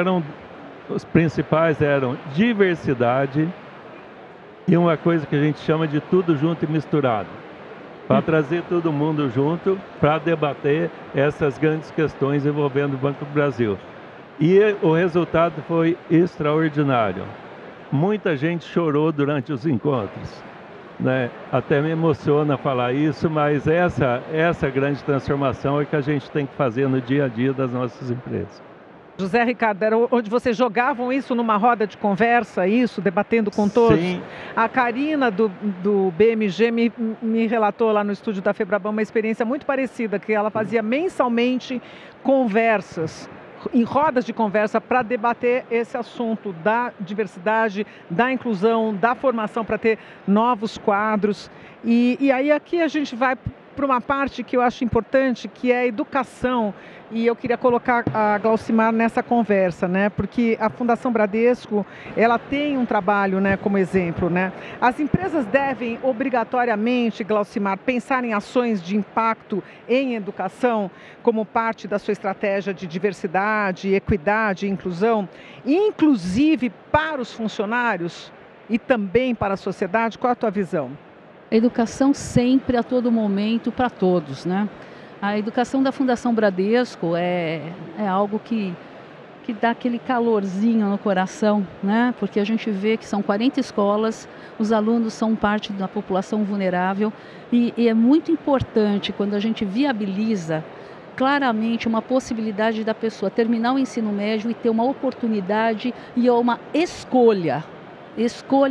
os principais eram diversidade e uma coisa que a gente chama de tudo junto e misturado, para trazer todo mundo junto para debater essas grandes questões envolvendo o Banco do Brasil. E o resultado foi extraordinário. Muita gente chorou durante os encontros, né? Até me emociona falar isso, mas essa grande transformação é que a gente tem que fazer no dia a dia das nossas empresas. José Ricardo, era onde vocês jogavam isso numa roda de conversa, isso, debatendo com todos? Sim. A Karina do BMG me relatou lá no estúdio da Febraban uma experiência muito parecida, que ela fazia mensalmente conversas, em rodas de conversa, para debater esse assunto da diversidade, da inclusão, da formação para ter novos quadros. E aí aqui a gente vai para uma parte que eu acho importante, que é a educação, e eu queria colocar a Glaucimar nessa conversa, né? Porque a Fundação Bradesco, ela tem um trabalho, né, como exemplo, né? As empresas devem obrigatoriamente, Glaucimar, pensar em ações de impacto em educação como parte da sua estratégia de diversidade, equidade e inclusão, inclusive para os funcionários e também para a sociedade. Qual a tua visão? Educação sempre, a todo momento, para todos, né? A educação da Fundação Bradesco é algo que dá aquele calorzinho no coração, né? Porque a gente vê que são 40 escolas, os alunos são parte da população vulnerável e é muito importante quando a gente viabiliza claramente uma possibilidade da pessoa terminar o ensino médio e ter uma oportunidade e uma escolha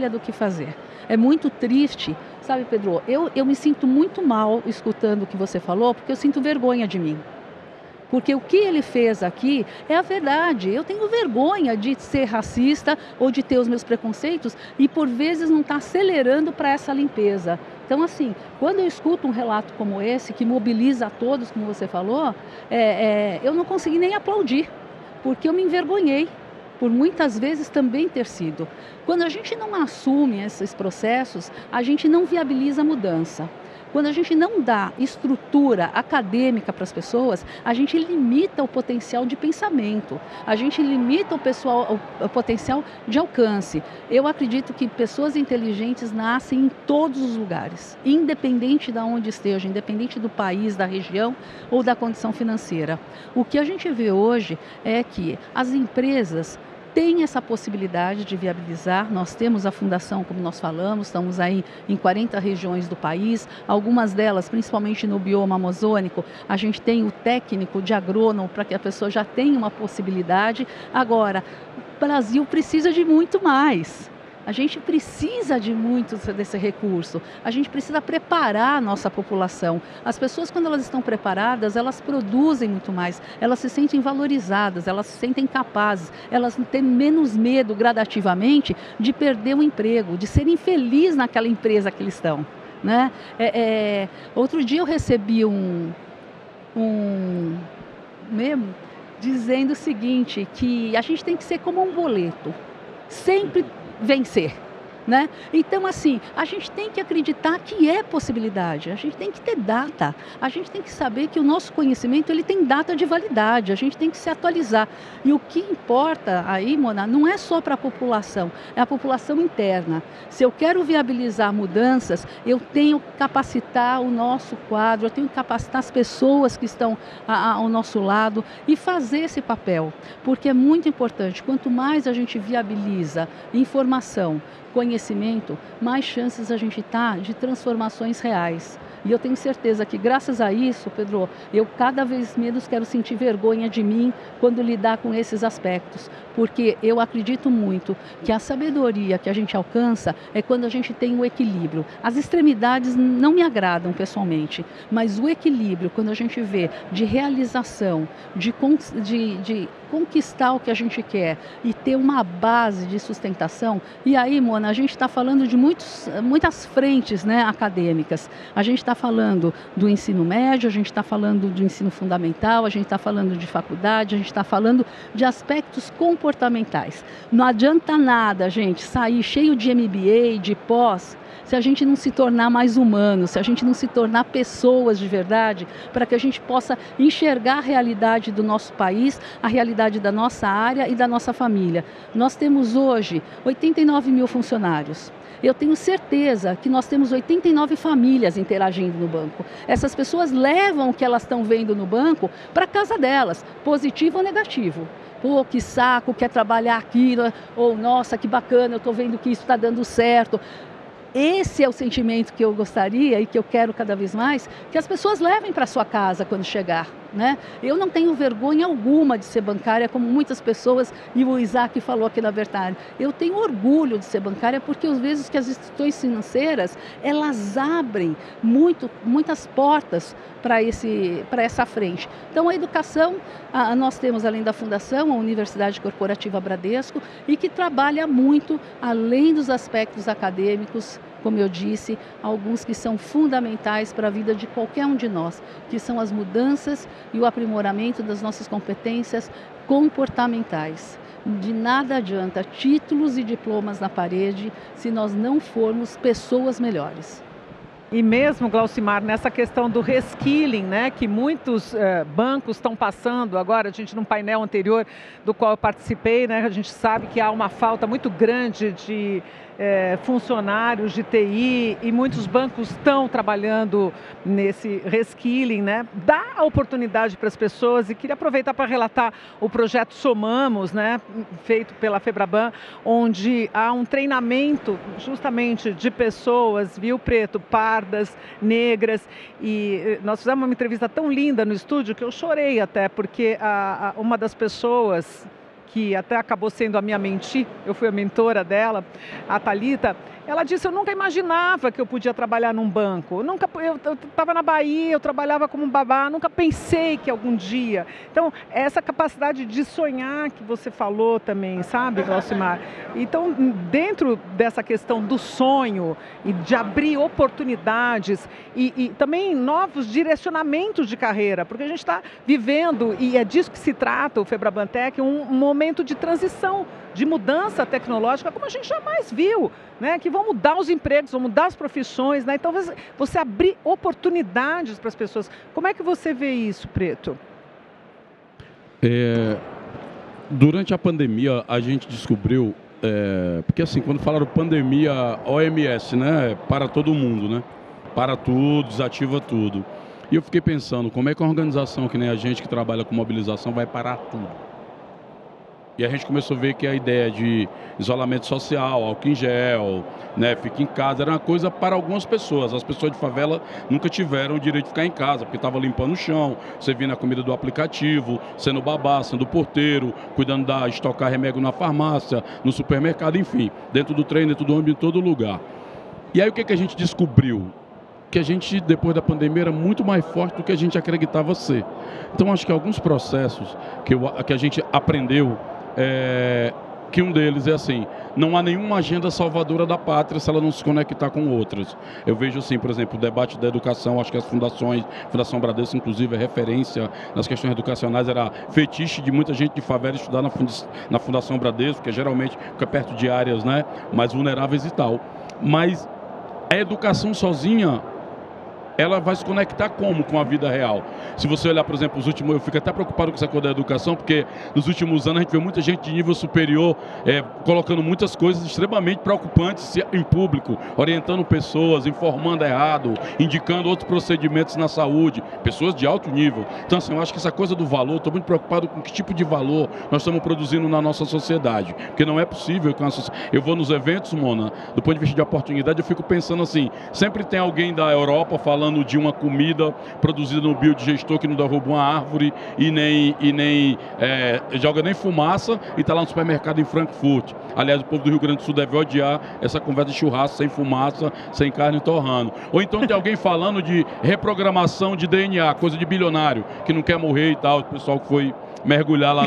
do que fazer. É muito triste, sabe, Pedro, eu me sinto muito mal escutando o que você falou, porque eu sinto vergonha de mim. Porque o que ele fez aqui é a verdade. Eu tenho vergonha de ser racista ou de ter os meus preconceitos e, por vezes, não estar acelerando para essa limpeza. Então, assim, quando eu escuto um relato como esse, que mobiliza a todos, como você falou, eu não consegui nem aplaudir, porque eu me envergonhei, por muitas vezes também ter sido. Quando a gente não assume esses processos, a gente não viabiliza a mudança. Quando a gente não dá estrutura acadêmica para as pessoas, a gente limita o potencial de pensamento, a gente limita o potencial de alcance. Eu acredito que pessoas inteligentes nascem em todos os lugares, independente de onde esteja, independente do país, da região ou da condição financeira. O que a gente vê hoje é que as empresas tem essa possibilidade de viabilizar. Nós temos a fundação, como nós falamos, estamos aí em 40 regiões do país, algumas delas, principalmente no bioma amazônico, a gente tem o técnico de agrônomo para que a pessoa já tenha uma possibilidade. Agora, o Brasil precisa de muito mais. A gente precisa de muito desse recurso, a gente precisa preparar a nossa população. As pessoas, quando elas estão preparadas, elas produzem muito mais, elas se sentem valorizadas, elas se sentem capazes, elas têm menos medo gradativamente de perder o emprego, de serem infelizes naquela empresa que eles estão, né? Outro dia eu recebi um memo dizendo o seguinte, que a gente tem que ser como um boleto, sempre vencer, né? Então, assim, a gente tem que acreditar que é possibilidade, a gente tem que ter data, a gente tem que saber que o nosso conhecimento ele tem data de validade, a gente tem que se atualizar. E o que importa aí, Mona, não é só para a população, é a população interna. Se eu quero viabilizar mudanças, eu tenho que capacitar o nosso quadro, eu tenho que capacitar as pessoas que estão ao nosso lado e fazer esse papel, porque é muito importante. Quanto mais a gente viabiliza informação, conhecimento, mais chances a gente tá de transformações reais. E eu tenho certeza que, graças a isso, Pedro, eu cada vez menos quero sentir vergonha de mim quando lidar com esses aspectos, porque eu acredito muito que a sabedoria que a gente alcança é quando a gente tem o equilíbrio. As extremidades não me agradam pessoalmente, mas o equilíbrio, quando a gente vê de realização, de conquistar o que a gente quer e ter uma base de sustentação. E aí, Mona, a gente está falando de muitas frentes, né, acadêmicas. A gente está falando do ensino médio, a gente está falando do ensino fundamental, a gente está falando de faculdade, a gente está falando de aspectos comportamentais. Não adianta nada, gente, sair cheio de MBA, de pós, se a gente não se tornar mais humano, se a gente não se tornar pessoas de verdade, para que a gente possa enxergar a realidade do nosso país, a realidade da nossa área e da nossa família. Nós temos hoje 89 mil funcionários. Eu tenho certeza que nós temos 89 famílias interagindo no banco. Essas pessoas levam o que elas estão vendo no banco para casa delas, positivo ou negativo. Pô, que saco, quer trabalhar aqui, ou nossa, que bacana, eu estou vendo que isso está dando certo. Esse é o sentimento que eu gostaria e que eu quero cada vez mais, que as pessoas levem para sua casa quando chegar, né? Eu não tenho vergonha alguma de ser bancária, como muitas pessoas, e o Isaac falou aqui na verdade. Eu tenho orgulho de ser bancária porque eu vejo que as instituições financeiras, elas abrem muitas portas para essa frente. Então, a educação, nós temos, além da Fundação, a Universidade Corporativa Bradesco, e que trabalha muito, além dos aspectos acadêmicos, como eu disse, alguns que são fundamentais para a vida de qualquer um de nós, que são as mudanças e o aprimoramento das nossas competências comportamentais. De nada adianta títulos e diplomas na parede se nós não formos pessoas melhores. E mesmo, Glaucimar, nessa questão do reskilling, né, que muitos bancos estão passando agora, a gente num painel anterior do qual eu participei, né, a gente sabe que há uma falta muito grande de funcionários de TI e muitos bancos estão trabalhando nesse reskilling, né? Dá a oportunidade para as pessoas, e queria aproveitar para relatar o projeto Somamos, né, feito pela Febraban, onde há um treinamento justamente de pessoas, viu, preto, pardas, negras, e nós fizemos uma entrevista tão linda no estúdio que eu chorei até, porque uma das pessoas que até acabou sendo a minha mentee, eu fui a mentora dela, a Thalita, Ela disse, eu nunca imaginava que eu podia trabalhar num banco. Eu estava na Bahia, eu trabalhava como babá, nunca pensei que algum dia. Então, essa capacidade de sonhar que você falou também, sabe, Glaucimar? Então, dentro dessa questão do sonho e de abrir oportunidades e também novos direcionamentos de carreira, porque a gente está vivendo, e é disso que se trata o Febrabantec, um momento de transição, de mudança tecnológica, como a gente jamais viu, né? Que vão mudar os empregos, vão mudar as profissões, né? Então, você abrir oportunidades para as pessoas. Como é que você vê isso, Preto? Durante a pandemia, a gente descobriu, porque assim, quando falaram pandemia, OMS, né? Para todo mundo, né? Para tudo, desativa tudo. E eu fiquei pensando, como é que uma organização que nem a gente que trabalha com mobilização vai parar tudo? E a gente começou a ver que a ideia de isolamento social, álcool em gel, né, fica em casa, era uma coisa para algumas pessoas. As pessoas de favela nunca tiveram o direito de ficar em casa, porque estava limpando o chão, servindo a comida do aplicativo, sendo babá, sendo porteiro, cuidando de estocar remédio na farmácia, no supermercado, enfim, dentro do trem, dentro do ônibus, em todo lugar. E aí o que a gente descobriu? Que a gente, depois da pandemia, era muito mais forte do que a gente acreditava ser. Então, acho que alguns processos que a gente aprendeu, que um deles é assim, não há nenhuma agenda salvadora da pátria se ela não se conectar com outras. Eu vejo assim, por exemplo, o debate da educação, acho que as fundações, Fundação Bradesco, inclusive, é referência nas questões educacionais, era fetiche de muita gente de favela estudar na Fundação Bradesco, que geralmente fica perto de áreas, né, mais vulneráveis e tal. Mas a educação sozinha, ela vai se conectar como com a vida real? Se você olhar, por exemplo, eu fico até preocupado com essa coisa da educação, porque nos últimos anos a gente vê muita gente de nível superior colocando muitas coisas extremamente preocupantes em público, orientando pessoas, informando errado, indicando outros procedimentos na saúde, pessoas de alto nível. Então, assim, eu acho que essa coisa do valor, estou muito preocupado com que tipo de valor nós estamos produzindo na nossa sociedade, porque não é possível que eu vou nos eventos, Mona, do ponto de vista de oportunidade, eu fico pensando assim, sempre tem alguém da Europa falando de uma comida produzida no biodigestor que não derruba uma árvore e nem joga nem fumaça e está lá no supermercado em Frankfurt. Aliás, o povo do Rio Grande do Sul deve odiar essa conversa de churrasco sem fumaça, sem carne torrando. Ou então tem alguém falando de reprogramação de DNA, coisa de bilionário, que não quer morrer e tal, o pessoal que foi mergulhar lá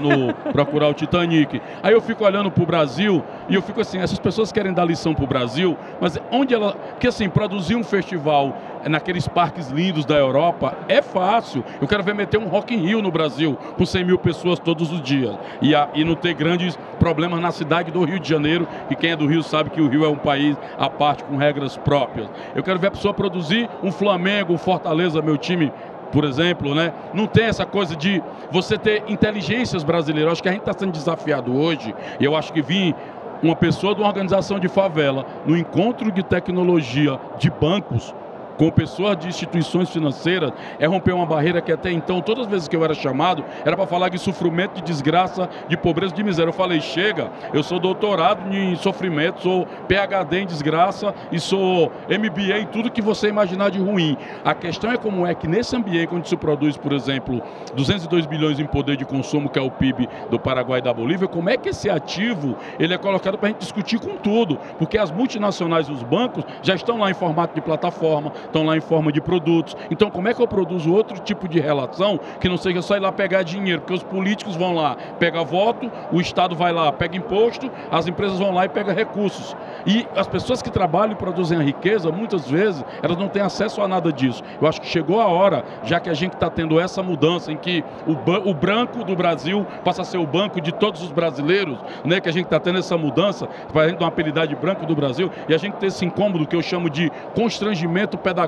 procurar o Titanic. Aí eu fico olhando para o Brasil e eu fico assim, essas pessoas querem dar lição para o Brasil, mas onde ela... Porque assim, produzir um festival naqueles parques lindos da Europa é fácil. Eu quero ver meter um Rock in Rio no Brasil, com 100 mil pessoas todos os dias. E não ter grandes problemas na cidade do Rio de Janeiro, que quem é do Rio sabe que o Rio é um país à parte, com regras próprias. Eu quero ver a pessoa produzir um Flamengo, um Fortaleza, meu time, por exemplo, né? Não tem essa coisa de você ter inteligências brasileiras. Eu acho que a gente está sendo desafiado hoje, e eu acho que vir uma pessoa de uma organização de favela no encontro de tecnologia de bancos com pessoas de instituições financeiras, é romper uma barreira que até então, todas as vezes que eu era chamado, era para falar de sofrimento, de desgraça, de pobreza, de miséria. Eu falei, chega, eu sou doutorado em sofrimento, sou PhD em desgraça e sou MBA em tudo que você imaginar de ruim. A questão é como é que nesse ambiente onde se produz, por exemplo, 202 bilhões em poder de consumo, que é o PIB do Paraguai e da Bolívia, como é que esse ativo ele é colocado para a gente discutir com tudo, porque as multinacionais e os bancos já estão lá em formato de plataforma, estão lá em forma de produtos. Então, como é que eu produzo outro tipo de relação que não seja só ir lá pegar dinheiro? Porque os políticos vão lá, pega voto, o Estado vai lá, pega imposto, as empresas vão lá e pegam recursos. E as pessoas que trabalham e produzem a riqueza, muitas vezes, elas não têm acesso a nada disso. Eu acho que chegou a hora, já que a gente está tendo essa mudança em que o branco do Brasil passa a ser o banco de todos os brasileiros, né? Que a gente está tendo essa mudança, para a gente dar uma apelidade branco do Brasil, e a gente ter esse incômodo que eu chamo de constrangimento pedagógico,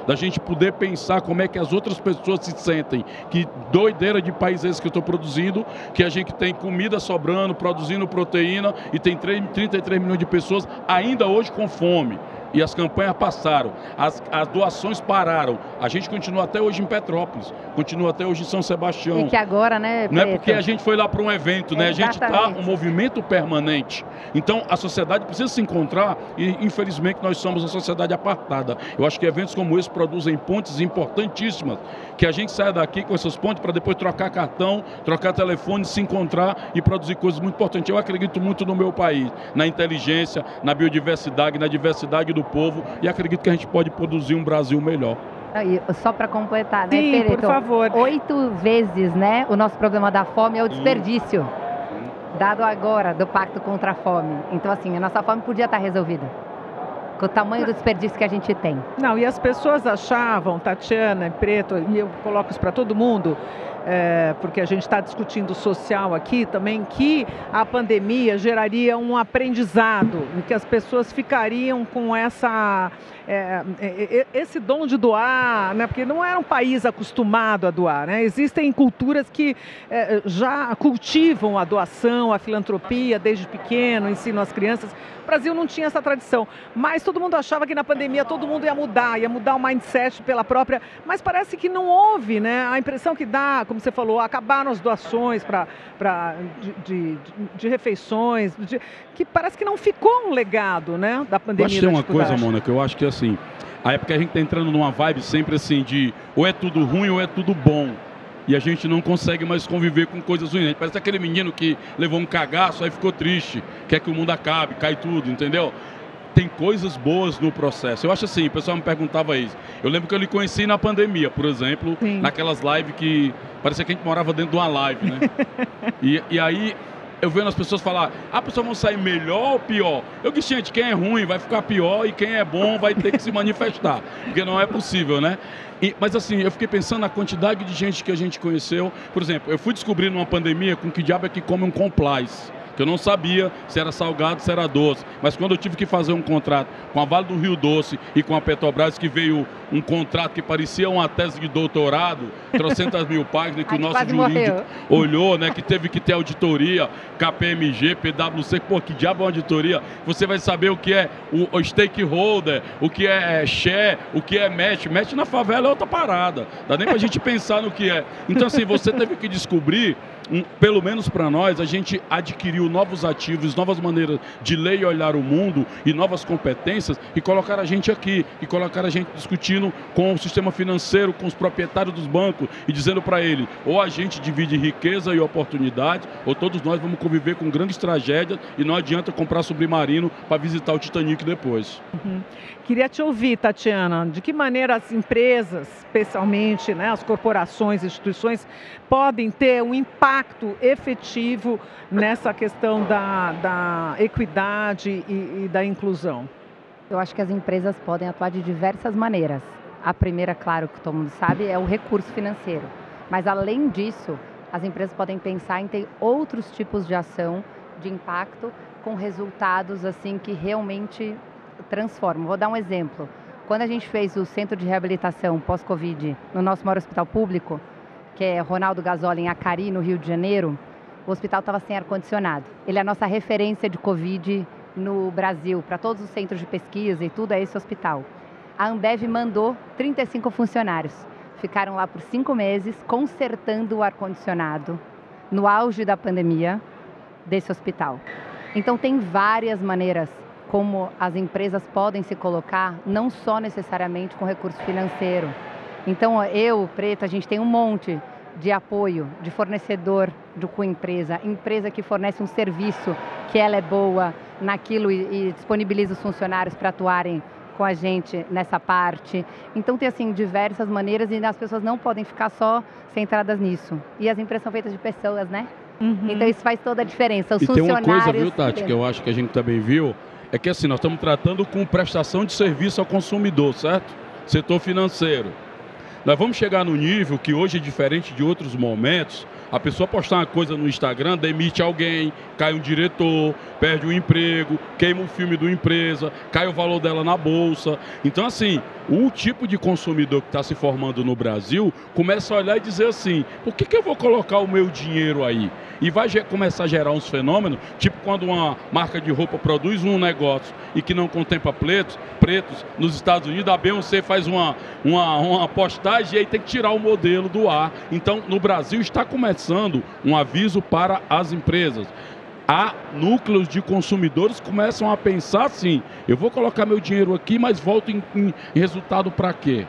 da gente poder pensar como é que as outras pessoas se sentem, que doideira de país esse que eu estou produzindo, que a gente tem comida sobrando, produzindo proteína e tem 33 milhões de pessoas ainda hoje com fome. e as campanhas passaram, as doações pararam. A gente continua até hoje em Petrópolis, continua até hoje em São Sebastião. E que agora, né, Preto? Não é porque a gente foi lá para um evento, né? A gente está um movimento permanente. Então, a sociedade precisa se encontrar e, infelizmente, nós somos uma sociedade apartada. Eu acho que eventos como esse produzem pontes importantíssimas, que a gente saia daqui com essas pontes para depois trocar cartão, trocar telefone, se encontrar e produzir coisas muito importantes. Eu acredito muito no meu país, na inteligência, na biodiversidade, na diversidade do povo, e acredito que a gente pode produzir um Brasil melhor. E só para completar, né, Sim, Pereto? por favor. 8 vezes, né, o nosso problema da fome é o desperdício, dado agora do Pacto contra a Fome. Então, assim, a nossa fome podia estar resolvida, com o tamanho do desperdício que a gente tem. Não, e as pessoas achavam, Tatiana e Preto, e eu coloco isso para todo mundo, porque a gente está discutindo social aqui também, que a pandemia geraria um aprendizado, e que as pessoas ficariam com esse dom de doar, né? Porque não era um país acostumado a doar, né? Existem culturas que já cultivam a doação, a filantropia desde pequeno, ensinam as crianças. O Brasil não tinha essa tradição, mas todo mundo achava que na pandemia todo mundo ia mudar o mindset pela própria, mas parece que não houve, né? A impressão que dá, como você falou, acabaram as doações de refeições, que parece que não ficou um legado, né, da pandemia. Eu acho que tem uma coisa, Mônica, eu acho que assim, a época a gente está entrando numa vibe sempre assim de ou é tudo ruim ou é tudo bom. E a gente não consegue mais conviver com coisas ruins. Parece aquele menino que levou um cagaço, aí ficou triste, quer que o mundo acabe, cai tudo, entendeu? Tem coisas boas no processo. Eu acho assim, o pessoal me perguntava isso. Eu lembro que eu lhe conheci na pandemia, por exemplo, naquelas lives que parecia que a gente morava dentro de uma live, né? e aí eu vendo as pessoas falar, a pessoa vai sair melhor ou pior? Eu disse, gente, quem é ruim vai ficar pior e quem é bom vai ter que se manifestar, porque não é possível, né? Mas assim, eu fiquei pensando na quantidade de gente que a gente conheceu. Por exemplo, eu fui descobrir numa pandemia com que diabo é que come um Complaz, que eu não sabia se era salgado, se era doce. Mas quando eu tive que fazer um contrato com a Vale do Rio Doce e com a Petrobras, que veio um contrato que parecia uma tese de doutorado, 300 mil páginas, que o nosso jurídico olhou, né, que teve que ter auditoria, KPMG, PwC, pô, que diabo é uma auditoria? Você vai saber o que é o stakeholder, o que é share, o que é match. Match na favela é outra parada, dá nem pra gente pensar no que é. Então assim, você teve que descobrir, pelo menos para nós, a gente adquiriu novos ativos, novas maneiras de ler e olhar o mundo e novas competências e colocar a gente aqui, e colocar a gente discutindo com o sistema financeiro, com os proprietários dos bancos e dizendo para ele, ou a gente divide riqueza e oportunidade, ou todos nós vamos conviver com grandes tragédias e não adianta comprar submarino para visitar o Titanic depois. Queria te ouvir, Tatiana, de que maneira as empresas, especialmente, né, as corporações, instituições, podem ter um impacto efetivo nessa questão da equidade e da inclusão? Eu acho que as empresas podem atuar de diversas maneiras. A primeira, claro, que todo mundo sabe, é o recurso financeiro. Mas, além disso, as empresas podem pensar em ter outros tipos de ação, de impacto, com resultados assim que realmente transformam. Vou dar um exemplo. Quando a gente fez o centro de reabilitação pós-Covid no nosso maior hospital público, que é Ronaldo Gazzoli, em Acari, no Rio de Janeiro, o hospital estava sem ar-condicionado. Ele é a nossa referência de Covid no Brasil, para todos os centros de pesquisa e tudo, é esse hospital. A Ambev mandou 35 funcionários. Ficaram lá por 5 meses, consertando o ar-condicionado, no auge da pandemia, desse hospital. Então, tem várias maneiras como as empresas podem se colocar, não só necessariamente com recurso financeiro. Então, Preto, a gente tem um monte de apoio, de fornecedor com empresa que fornece um serviço que ela é boa naquilo e disponibiliza os funcionários para atuarem com a gente nessa parte. Então tem assim diversas maneiras e as pessoas não podem ficar só centradas nisso. E as empresas são feitas de pessoas, né? Então isso faz toda a diferença. Os funcionários... tem uma coisa, viu, Tati, que eu acho que a gente também viu, é que assim, nós estamos tratando com prestação de serviço ao consumidor, certo? Setor financeiro. Nós vamos chegar no nível que hoje, diferente de outros momentos, a pessoa postar uma coisa no Instagram, demite alguém, cai um diretor, perde o emprego, queima o filme da empresa, cai o valor dela na bolsa. Então, assim, o tipo de consumidor que está se formando no Brasil começa a olhar e dizer assim, por que eu vou colocar o meu dinheiro aí? E vai começar a gerar uns fenômenos, tipo quando uma marca de roupa produz um negócio e que não contempla pretos nos Estados Unidos, a Beyoncé faz uma postagem e aí tem que tirar o modelo do ar. Então, no Brasil está começando um aviso para as empresas. Há núcleos de consumidores que começam a pensar assim, eu vou colocar meu dinheiro aqui, mas volto em resultado para quê?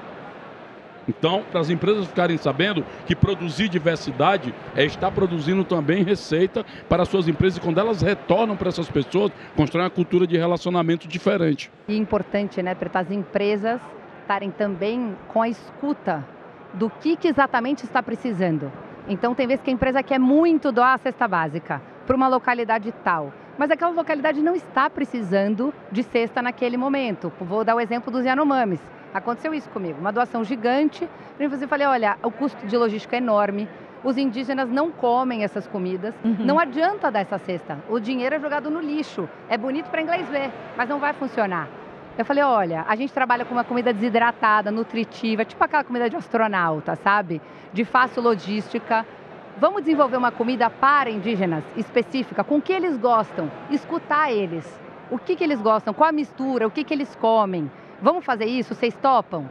Então, para as empresas ficarem sabendo que produzir diversidade é estar produzindo também receita para as suas empresas, e quando elas retornam para essas pessoas, constroem uma cultura de relacionamento diferente. E importante, né, para as empresas estarem também com a escuta do que exatamente está precisando. Então, tem vezes que a empresa quer muito doar a cesta básica para uma localidade tal, mas aquela localidade não está precisando de cesta naquele momento. Vou dar o exemplo dos Yanomamis. Aconteceu isso comigo, uma doação gigante. Eu falei, olha, o custo de logística é enorme, os indígenas não comem essas comidas, não adianta dar essa cesta, o dinheiro é jogado no lixo, é bonito para inglês ver, mas não vai funcionar. Eu falei, olha, a gente trabalha com uma comida desidratada, nutritiva, tipo aquela comida de astronauta, sabe? De fácil logística. Vamos desenvolver uma comida para indígenas específica, com o que eles gostam, escutar eles. O que eles gostam, qual a mistura, o que eles comem. Vamos fazer isso? Vocês topam?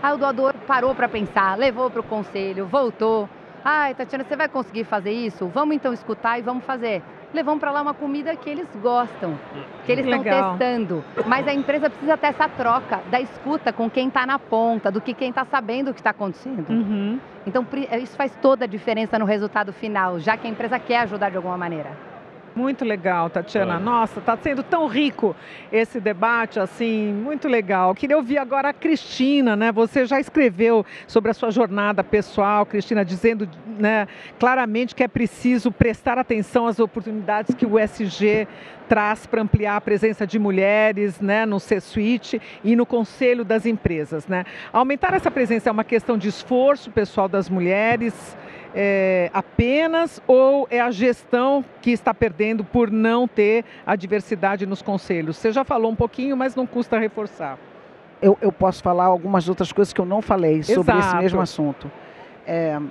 Aí o doador parou para pensar, levou para o conselho, voltou. Ai, Tatiana, você vai conseguir fazer isso? Vamos então escutar e vamos fazer. Levamos para lá uma comida que eles gostam, que eles estão testando. Mas a empresa precisa ter essa troca da escuta com quem está na ponta, do que quem está sabendo o que está acontecendo. Então, isso faz toda a diferença no resultado final, já que a empresa quer ajudar de alguma maneira. Muito legal, Tatiana. Nossa, está sendo tão rico esse debate, assim, muito legal. Queria ouvir agora a Cristina, né? Você já escreveu sobre a sua jornada pessoal, Cristina, dizendo, né, claramente que é preciso prestar atenção às oportunidades que o ESG traz para ampliar a presença de mulheres, né, no C-Suite e no conselho das empresas, né? Aumentar essa presença é uma questão de esforço pessoal das mulheres, apenas, ou é a gestão que está perdendo por não ter a diversidade nos conselhos? Você já falou um pouquinho, mas não custa reforçar. Eu posso falar algumas outras coisas que eu não falei sobre esse mesmo assunto.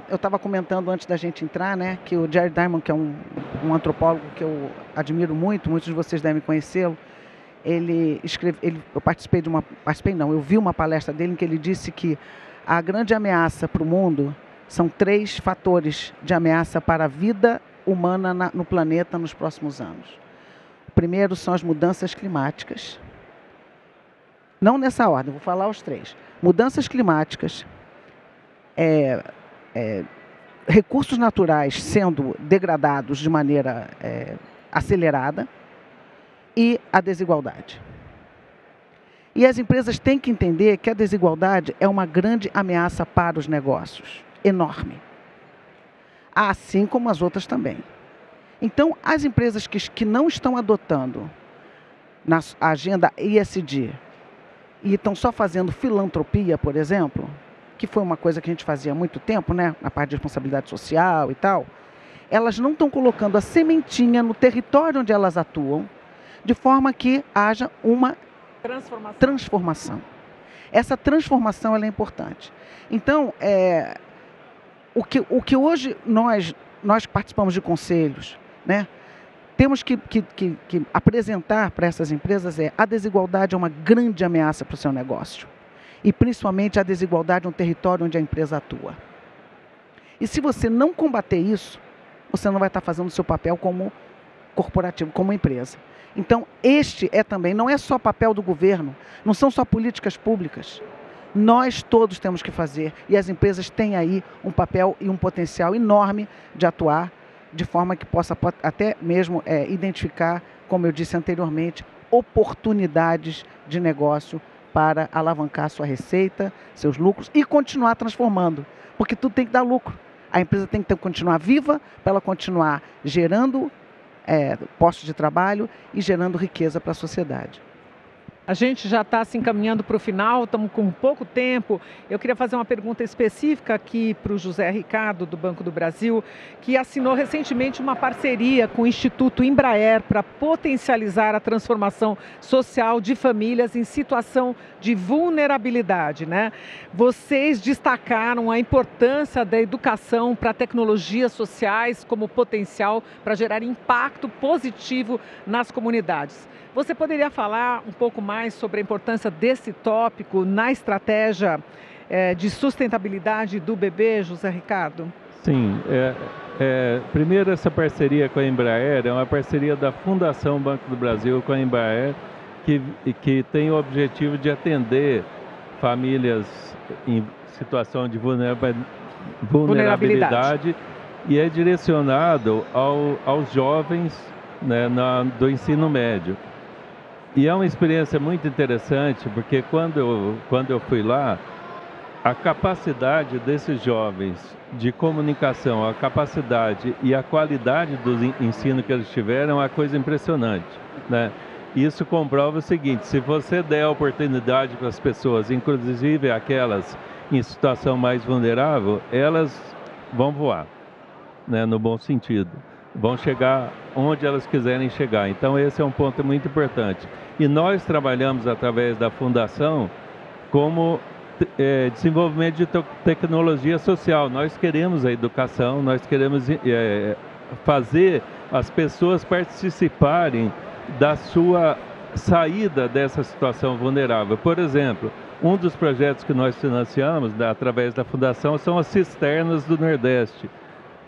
Eu estava comentando antes da gente entrar, né, que o Jared Diamond, que é um antropólogo que eu admiro muito, muitos de vocês devem conhecê-lo, eu vi uma palestra dele em que ele disse que a grande ameaça para o mundo são 3 fatores de ameaça para a vida humana no planeta nos próximos anos. O primeiro são as mudanças climáticas. Não nessa ordem, vou falar os 3. Mudanças climáticas, recursos naturais sendo degradados de maneira acelerada e a desigualdade. E as empresas têm que entender que a desigualdade é uma grande ameaça para os negócios. Enorme, assim como as outras também. Então, as empresas que não estão adotando na agenda ESG e estão só fazendo filantropia, por exemplo, que foi uma coisa que a gente fazia há muito tempo, né, na parte de responsabilidade social e tal, elas não estão colocando a sementinha no território onde elas atuam, de forma que haja uma transformação. Essa transformação ela é importante. Então, o que hoje nós participamos de conselhos, né, temos que apresentar para essas empresas a desigualdade é uma grande ameaça para o seu negócio. E principalmente a desigualdade no território onde a empresa atua. E se você não combater isso, você não vai estar fazendo o seu papel como corporativo, como empresa. Então, não é só papel do governo, não são só políticas públicas. Nós todos temos que fazer, e as empresas têm aí um papel e um potencial enorme de atuar, de forma que possa até mesmo identificar, como eu disse anteriormente, oportunidades de negócio para alavancar sua receita, seus lucros e continuar transformando, porque tudo tem que dar lucro. A empresa tem que continuar viva para ela continuar gerando postos de trabalho e gerando riqueza para a sociedade. A gente já está se encaminhando para o final, estamos com pouco tempo. Eu queria fazer uma pergunta específica aqui para o José Ricardo, do Banco do Brasil, que assinou recentemente uma parceria com o Instituto Embraer para potencializar a transformação social de famílias em situação de vulnerabilidade, né? Vocês destacaram a importância da educação para tecnologias sociais como potencial para gerar impacto positivo nas comunidades. Você poderia falar um pouco mais sobre a importância desse tópico na estratégia de sustentabilidade do BB, José Ricardo? Sim. Primeiro, essa parceria com a Embraer é uma parceria da Fundação Banco do Brasil com a Embraer, que tem o objetivo de atender famílias em situação de vulnerabilidade e é direcionado aos jovens, né, do ensino médio. E é uma experiência muito interessante, porque quando eu fui lá, a capacidade desses jovens de comunicação, a capacidade e a qualidade do ensino que eles tiveram é uma coisa impressionante, né? Isso comprova o seguinte: se você der a oportunidade para as pessoas, inclusive aquelas em situação mais vulnerável, elas vão voar, né, no bom sentido. Vão chegar onde elas quiserem chegar. Então esse é um ponto muito importante. E nós trabalhamos através da Fundação como desenvolvimento de tecnologia social. Nós queremos a educação, nós queremos fazer as pessoas participarem da sua saída dessa situação vulnerável. Por exemplo, um dos projetos que nós financiamos através da Fundação são as cisternas do Nordeste.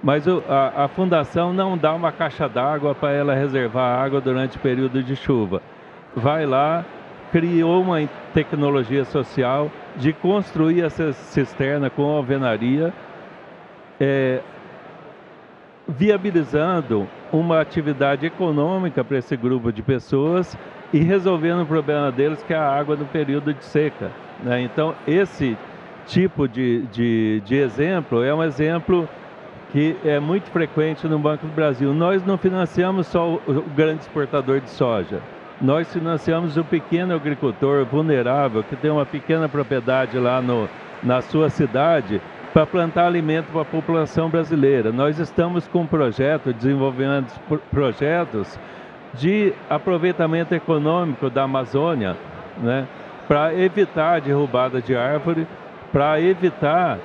Mas a Fundação não dá uma caixa d'água para ela reservar água durante o período de chuva. Vai lá, criou uma tecnologia social de construir essa cisterna com alvenaria, viabilizando uma atividade econômica para esse grupo de pessoas e resolvendo o problema deles, que é a água no período de seca, né? Então, esse tipo de exemplo é um exemplo que é muito frequente no Banco do Brasil. Nós não financiamos só o grande exportador de soja. Nós financiamos o pequeno agricultor vulnerável que tem uma pequena propriedade lá na sua cidade para plantar alimento para a população brasileira. Nós estamos com um projeto, desenvolvendo projetos de aproveitamento econômico da Amazônia, né, para evitar a derrubada de árvore, para evitar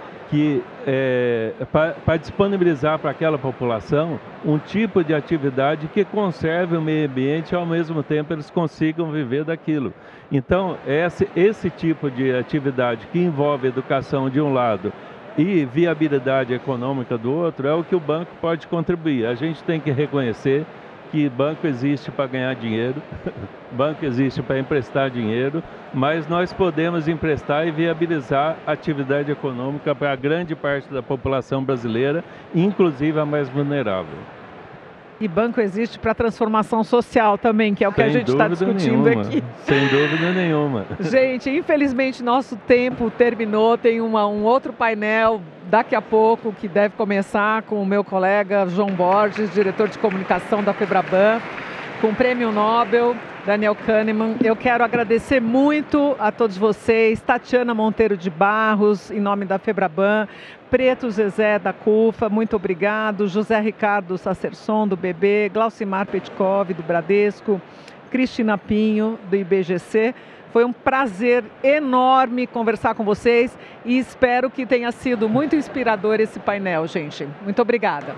para disponibilizar para aquela população um tipo de atividade que conserve o meio ambiente e ao mesmo tempo eles consigam viver daquilo. Então, esse tipo de atividade que envolve educação de um lado e viabilidade econômica do outro é o que o banco pode contribuir. A gente tem que reconhecer que banco existe para ganhar dinheiro, banco existe para emprestar dinheiro, mas nós podemos emprestar e viabilizar atividade econômica para a grande parte da população brasileira, inclusive a mais vulnerável. E banco existe para transformação social também, que é o que a gente está discutindo aqui. Sem dúvida nenhuma. Gente, infelizmente nosso tempo terminou, tem um outro painel daqui a pouco que deve começar com o meu colega João Borges, diretor de comunicação da Febraban, com o Prêmio Nobel, Daniel Kahneman. Eu quero agradecer muito a todos vocês, Tatiana Monteiro de Barros, em nome da Febraban, Preto Zezé da CUFA, muito obrigado, José Ricardo Sacerson, do BB, Glaucimar Petkov, do Bradesco, Cristina Pinho, do IBGC. Foi um prazer enorme conversar com vocês e espero que tenha sido muito inspirador esse painel, gente. Muito obrigada.